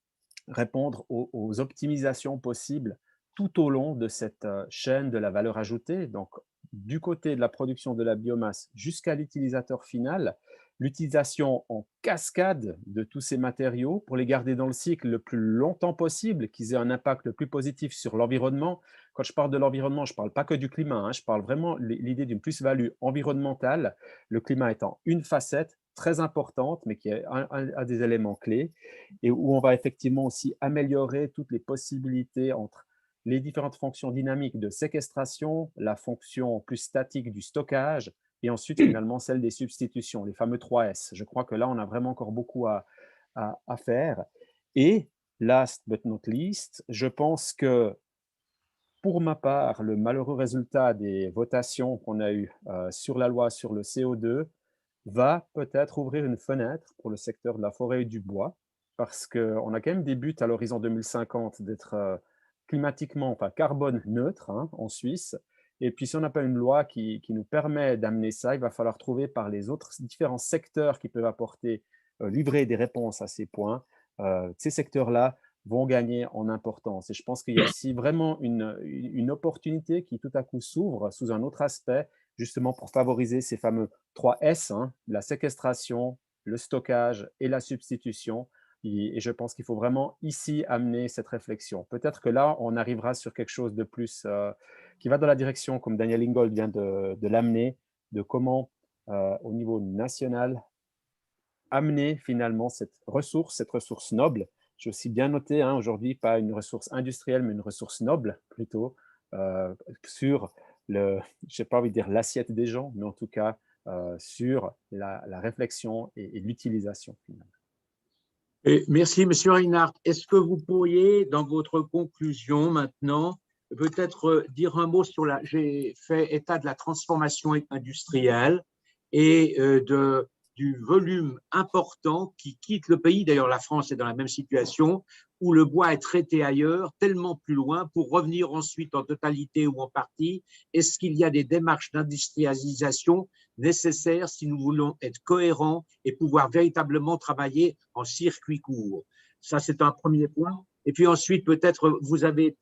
répondre aux optimisations possibles tout au long de cette chaîne de la valeur ajoutée. Donc, du côté de la production de la biomasse jusqu'à l'utilisateur final, l'utilisation en cascade de tous ces matériaux pour les garder dans le cycle le plus longtemps possible, qu'ils aient un impact le plus positif sur l'environnement. Quand je parle de l'environnement, je ne parle pas que du climat, je parle vraiment de l'idée d'une plus-value environnementale, le climat étant une facette très importante, mais qui est un des éléments clés, et où on va effectivement aussi améliorer toutes les possibilités entre les différentes fonctions dynamiques de séquestration, la fonction plus statique du stockage, et ensuite finalement celle des substitutions, les fameux 3S. Je crois que là, on a vraiment encore beaucoup à faire. Et last but not least, je pense que pour ma part, le malheureux résultat des votations qu'on a eues sur la loi sur le CO2 va peut-être ouvrir une fenêtre pour le secteur de la forêt et du bois, parce qu'on a quand même des buts à l'horizon 2050 d'être climatiquement, enfin carbone neutre en Suisse. Et puis, si on n'a pas une loi qui nous permet d'amener ça, il va falloir trouver par les autres différents secteurs qui peuvent apporter, livrer des réponses à ces points. Ces secteurs-là vont gagner en importance. Et je pense qu'il y a ici vraiment une opportunité qui tout à coup s'ouvre sous un autre aspect, justement pour favoriser ces fameux 3S, la séquestration, le stockage et la substitution. Et je pense qu'il faut vraiment ici amener cette réflexion. Peut-être que là, on arrivera sur quelque chose de plus qui va dans la direction, comme Daniel Ingold vient de l'amener, de comment, au niveau national, amener finalement cette ressource noble. J'ai aussi bien noté aujourd'hui, pas une ressource industrielle, mais une ressource noble plutôt, sur je n'ai pas envie de dire l'assiette des gens, mais en tout cas sur la réflexion et l'utilisation finalement. Merci, Monsieur Reinhardt. Est-ce que vous pourriez, dans votre conclusion maintenant, peut-être dire un mot sur j'ai fait état de la transformation industrielle et du volume important qui quitte le pays. D'ailleurs, la France est dans la même situation, où le bois est traité ailleurs, tellement plus loin, pour revenir ensuite en totalité ou en partie. Est-ce qu'il y a des démarches d'industrialisation nécessaires si nous voulons être cohérents et pouvoir véritablement travailler en circuit court? Ça, c'est un premier point. Et puis ensuite, peut-être, vous avez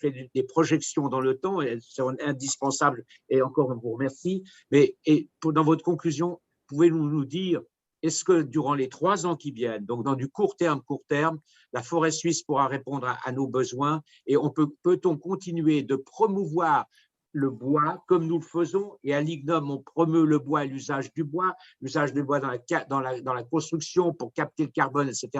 fait des projections dans le temps, et c'est indispensable, et encore, on vous remercie. Mais dans votre conclusion, pouvez-vous nous dire, est-ce que durant les 3 ans qui viennent, donc dans du court terme, la forêt suisse pourra répondre à nos besoins et peut-on continuer de promouvoir le bois comme nous le faisons, et à l'IGNOM, on promeut le bois et l'usage du bois dans la construction pour capter le carbone, etc.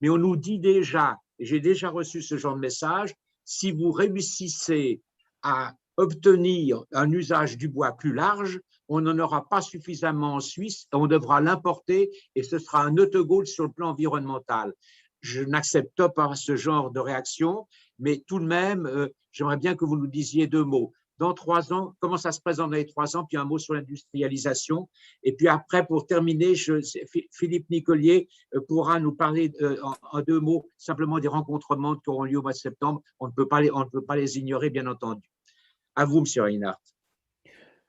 Mais on nous dit déjà, et j'ai déjà reçu ce genre de message, si vous réussissez à obtenir un usage du bois plus large, on n'en aura pas suffisamment en Suisse, on devra l'importer et ce sera un autogol sur le plan environnemental. Je n'accepte pas ce genre de réaction, mais tout de même, j'aimerais bien que vous nous disiez 2 mots. Dans 3 ans, comment ça se présente dans les 3 ans, puis un mot sur l'industrialisation. Et puis après, pour terminer, Philippe Nicolier pourra nous parler en 2 mots simplement des rencontrements qui auront lieu au mois de septembre. On ne peut pas les ignorer, bien entendu. À vous, M. Reinhardt.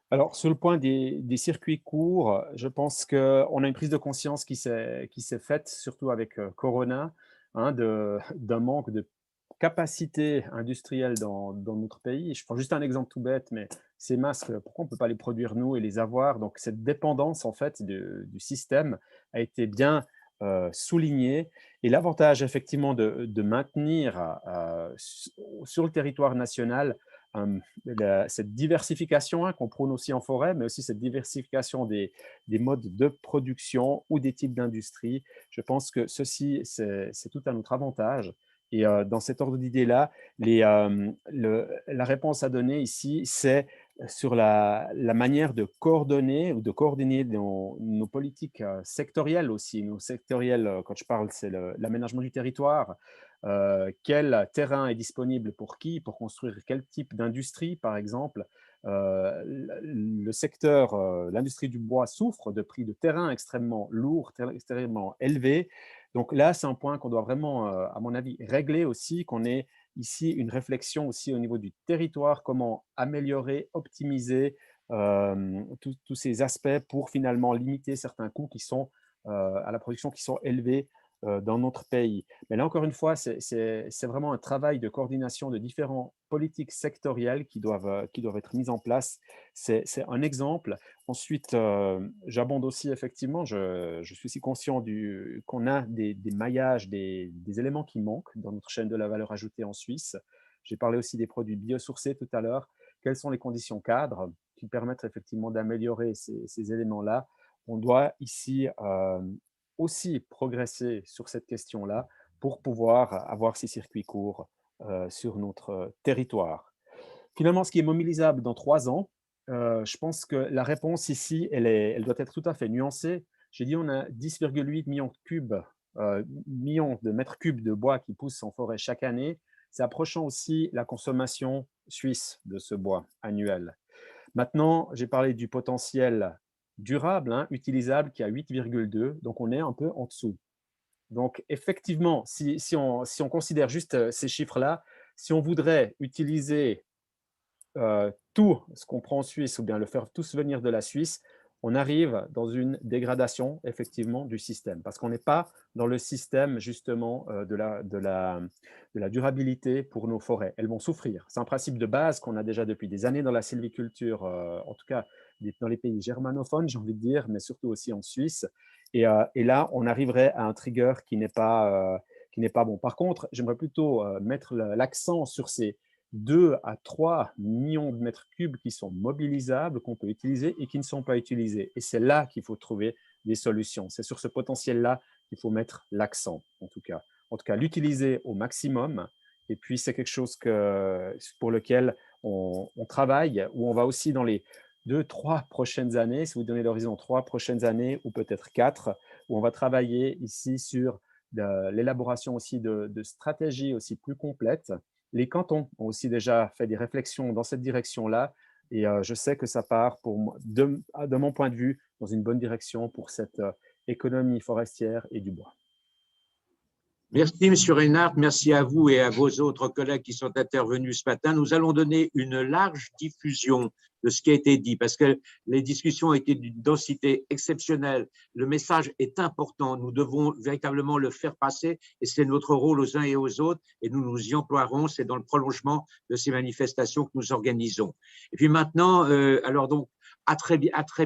Alors, sur le point des circuits courts, je pense qu'on a une prise de conscience qui s'est faite, surtout avec Corona, hein, d'un manque de capacité industrielle dans notre pays. Je prends juste un exemple tout bête, mais ces masques, pourquoi on ne peut pas les produire nous et les avoir? Donc, cette dépendance, en fait, du système a été bien soulignée. Et l'avantage, effectivement, de maintenir sur le territoire national cette diversification qu'on prône aussi en forêt, mais aussi cette diversification des modes de production ou des types d'industrie. Je pense que ceci, c'est tout à notre avantage. Et dans cet ordre d'idées-là, la réponse à donner ici, c'est sur la manière de coordonner ou de coordonner nos politiques sectorielles aussi. Nos sectorielles, quand je parle, c'est l'aménagement du territoire. Quel terrain est disponible pour qui, pour construire quel type d'industrie, par exemple. Le secteur, l'industrie du bois souffre de prix de terrain extrêmement lourds, extrêmement élevés. Donc là, c'est un point qu'on doit vraiment, à mon avis, régler aussi, qu'on ait ici une réflexion aussi au niveau du territoire, comment améliorer, optimiser tous ces aspects pour finalement limiter certains coûts qui sont à la production qui sont élevés dans notre pays. Mais là, encore une fois, c'est vraiment un travail de coordination de différents politiques sectorielles qui doivent être mises en place. C'est un exemple. Ensuite, j'abonde aussi, effectivement, je suis aussi conscient qu'on a des maillages, des éléments qui manquent dans notre chaîne de la valeur ajoutée en Suisse. J'ai parlé aussi des produits biosourcés tout à l'heure. Quelles sont les conditions cadres qui permettent effectivement d'améliorer ces éléments-là? On doit ici aussi progresser sur cette question-là pour pouvoir avoir ces circuits courts sur notre territoire. Finalement, ce qui est mobilisable dans 3 ans, je pense que la réponse ici, elle doit être tout à fait nuancée. J'ai dit on a 10,8 millions de mètres cubes de bois qui poussent en forêt chaque année. C'est approchant aussi la consommation suisse de ce bois annuel. Maintenant, j'ai parlé du potentiel durable, utilisable, qui est à 8,2, donc on est un peu en dessous. Donc effectivement, si on considère juste ces chiffres-là, si on voudrait utiliser tout ce qu'on prend en Suisse ou bien le faire tous venir de la Suisse, on arrive dans une dégradation effectivement du système parce qu'on n'est pas dans le système justement de la durabilité pour nos forêts. Elles vont souffrir. C'est un principe de base qu'on a déjà depuis des années dans la sylviculture, en tout cas dans les pays germanophones, j'ai envie de dire, mais surtout aussi en Suisse. Et là, on arriverait à un trigger qui n'est pas bon. Par contre, j'aimerais plutôt mettre l'accent sur ces 2 à 3 millions de mètres cubes qui sont mobilisables, qu'on peut utiliser et qui ne sont pas utilisés. Et c'est là qu'il faut trouver des solutions. C'est sur ce potentiel-là qu'il faut mettre l'accent, en tout cas. En tout cas, l'utiliser au maximum. Et puis, c'est quelque chose pour lequel on travaille, où on va aussi dans les 2-3 prochaines années, si vous donnez l'horizon 3 prochaines années, ou peut-être 4, où on va travailler ici sur l'élaboration aussi de stratégies aussi plus complètes. Les cantons ont aussi déjà fait des réflexions dans cette direction-là et je sais que ça part, de mon point de vue, dans une bonne direction pour cette économie forestière et du bois. Merci, M. Reinhardt. Merci à vous et à vos autres collègues qui sont intervenus ce matin. Nous allons donner une large diffusion de ce qui a été dit parce que les discussions ont été d'une densité exceptionnelle. Le message est important. Nous devons véritablement le faire passer et c'est notre rôle aux uns et aux autres et nous nous y emploierons. C'est dans le prolongement de ces manifestations que nous organisons. Et puis maintenant, alors donc, à très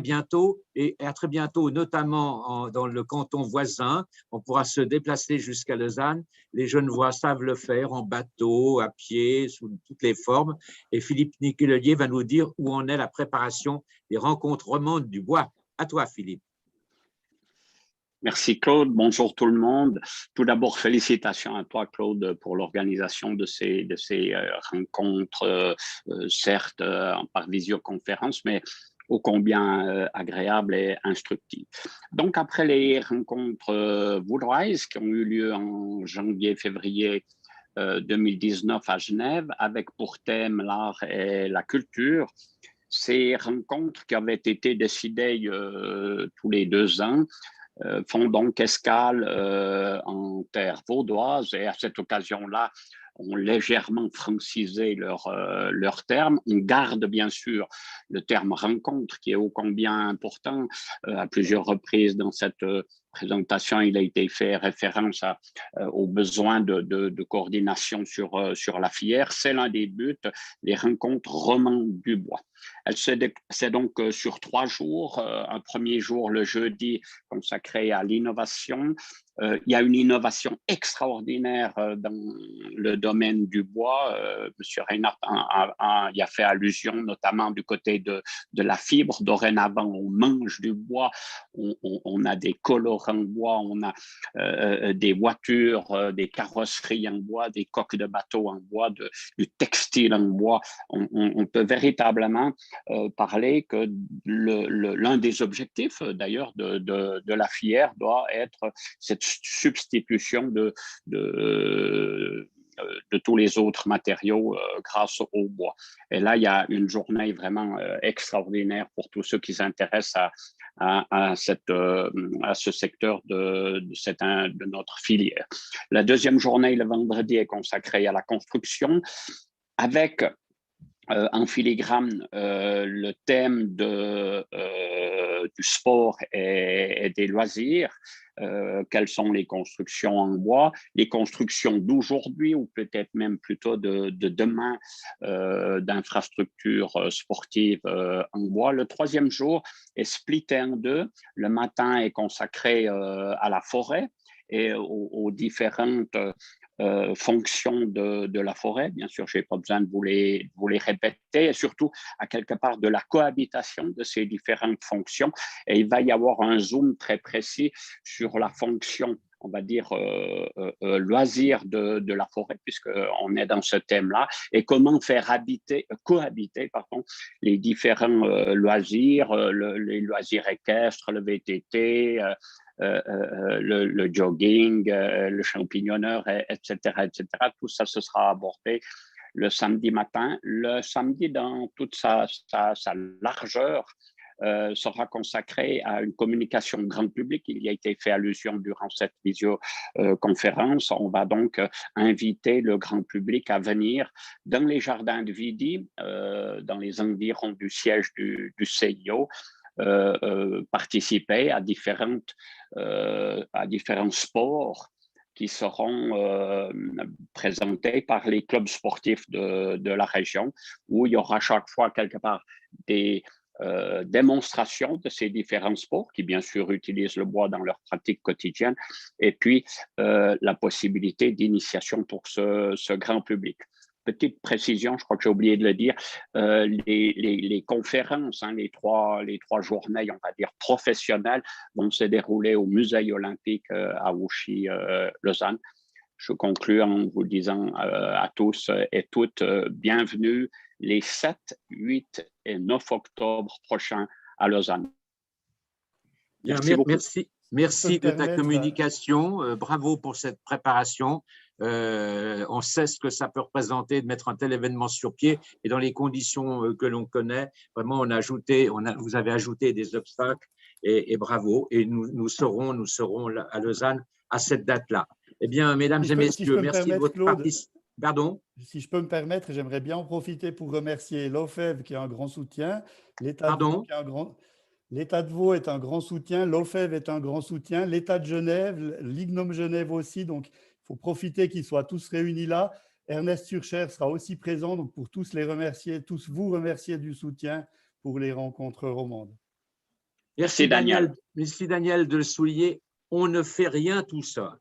bientôt et à très bientôt, notamment dans le canton voisin. On pourra se déplacer jusqu'à Lausanne. Les Genevois savent le faire en bateau, à pied, sous toutes les formes. Et Philippe Nicolier va nous dire où en est la préparation des rencontres romandes du bois. À toi, Philippe. Merci Claude, bonjour tout le monde. Tout d'abord, félicitations à toi Claude pour l'organisation de ces rencontres, certes par visioconférence, mais ô combien agréables et instructives. Donc après les rencontres Woodrise qui ont eu lieu en janvier-février 2019 à Genève, avec pour thème l'art et la culture, ces rencontres qui avaient été décidées tous les 2 ans font donc escale en terre vaudoise et à cette occasion-là, ont légèrement francisé leur terme. On garde bien sûr le terme rencontre qui est ô combien important. À plusieurs reprises dans cette présentation, il a été fait référence aux besoins de coordination sur la filière. C'est l'un des buts, les rencontres Romandes du bois. C'est donc sur 3 jours. Un premier jour, le jeudi, consacré à l'innovation. Il y a une innovation extraordinaire dans le domaine du bois. Monsieur Reinhardt y a fait allusion, notamment du côté de la fibre. Dorénavant, on mange du bois, on a des colorants bois, on a des voitures, des carrosseries en bois, des coques de bateaux en bois, du textile en bois. On peut véritablement parler que l'un des objectifs, d'ailleurs, de la filière doit être cette substitution de tous les autres matériaux grâce au bois. Et là, il y a une journée vraiment extraordinaire pour tous ceux qui s'intéressent à ce secteur de notre filière. La deuxième journée, le vendredi, est consacrée à la construction avec en filigrane le thème du sport et des loisirs. Quelles sont les constructions en bois, les constructions d'aujourd'hui ou peut-être même plutôt de demain d'infrastructures sportives en bois. Le troisième jour est splitté en 2. Le matin est consacré à la forêt et aux différentes fonctions de la forêt. Bien sûr, je n'ai pas besoin de vous les répéter, et surtout à quelque part de la cohabitation de ces différentes fonctions. Et il va y avoir un zoom très précis sur la fonction, on va dire, loisir de la forêt, puisqu'on est dans ce thème-là, et comment faire cohabiter les différents loisirs, les loisirs équestres, le VTT, le jogging, le champignonneur, etc., etc. Tout ça, ce sera abordé le samedi matin. Le samedi, dans toute sa largeur, sera consacré à une communication grand public. Il y a été fait allusion durant cette visioconférence. On va donc inviter le grand public à venir dans les jardins de Vidi, dans les environs du siège du CIO, participer à différents sports qui seront présentés par les clubs sportifs de la région, où il y aura chaque fois quelque part des démonstrations de ces différents sports qui bien sûr utilisent le bois dans leur pratique quotidienne, et puis la possibilité d'initiation pour ce grand public. Petite précision, je crois que j'ai oublié de le dire, les conférences, les trois journées, on va dire, professionnelles, vont se dérouler au Musée olympique à Ouchy, Lausanne. Je conclue en vous disant à tous et toutes bienvenue les 7, 8 et 9 octobre prochains à Lausanne. Merci de ta communication. Bravo pour cette préparation. On sait ce que ça peut représenter de mettre un tel événement sur pied, et dans les conditions que l'on connaît, vraiment vous avez ajouté des obstacles, et bravo. Et nous serons à Lausanne à cette date-là. Eh bien, mesdames et messieurs, merci de votre participation. Pardon ? Si je peux me permettre, j'aimerais bien en profiter pour remercier l'OFEV qui est un grand soutien, l'État de Vaud est un grand soutien, l'OFEV est un grand soutien, l'État de Genève, l'IGNOM Genève aussi, donc il faut profiter qu'ils soient tous réunis là. Ernest Surcher sera aussi présent, donc pour tous vous remercier du soutien pour les rencontres romandes. Merci Daniel de le souligner, on ne fait rien tout seul.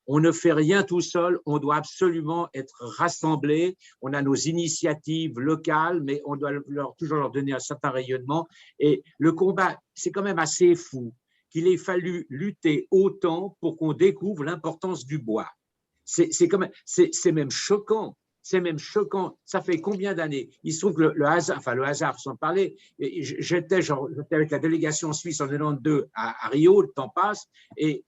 On ne fait rien tout seul, on doit absolument être rassemblés. On a nos initiatives locales, mais on doit toujours leur donner un certain rayonnement. Et le combat, c'est quand même assez fou qu'il ait fallu lutter autant pour qu'on découvre l'importance du bois. C'est même choquant. C'est même choquant. Ça fait combien d'années? Il se trouve que le hasard, sans parler, j'étais avec la délégation suisse en 92 à Rio, le temps passe, et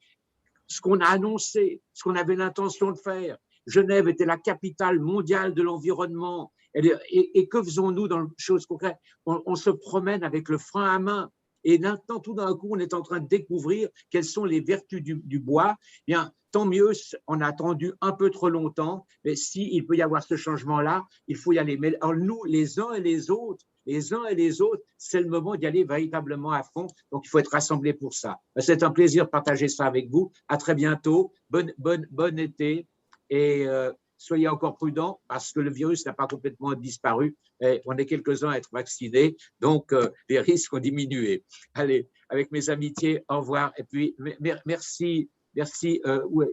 ce qu'on a annoncé, ce qu'on avait l'intention de faire, Genève était la capitale mondiale de l'environnement. Et que faisons-nous dans les choses concrètes? On se promène avec le frein à main. Et maintenant, tout d'un coup, on est en train de découvrir quelles sont les vertus du bois. Bien, tant mieux, on a attendu un peu trop longtemps, mais s'il peut y avoir ce changement-là, il faut y aller. Mais alors, nous, les uns et les autres, c'est le moment d'y aller véritablement à fond. Donc, il faut être rassemblés pour ça. C'est un plaisir de partager ça avec vous. À très bientôt. Bon été. Et soyez encore prudents parce que le virus n'a pas complètement disparu. Et on est quelques-uns à être vaccinés, donc les risques ont diminué. Allez, avec mes amitiés, au revoir. Et puis, merci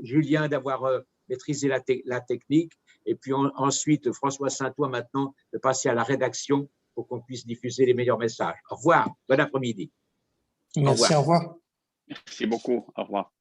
Julien d'avoir maîtrisé la technique. Et puis ensuite, François Saint-Ouen maintenant de passer à la rédaction pour qu'on puisse diffuser les meilleurs messages. Au revoir, bon après-midi. Merci, au revoir. Merci beaucoup, au revoir.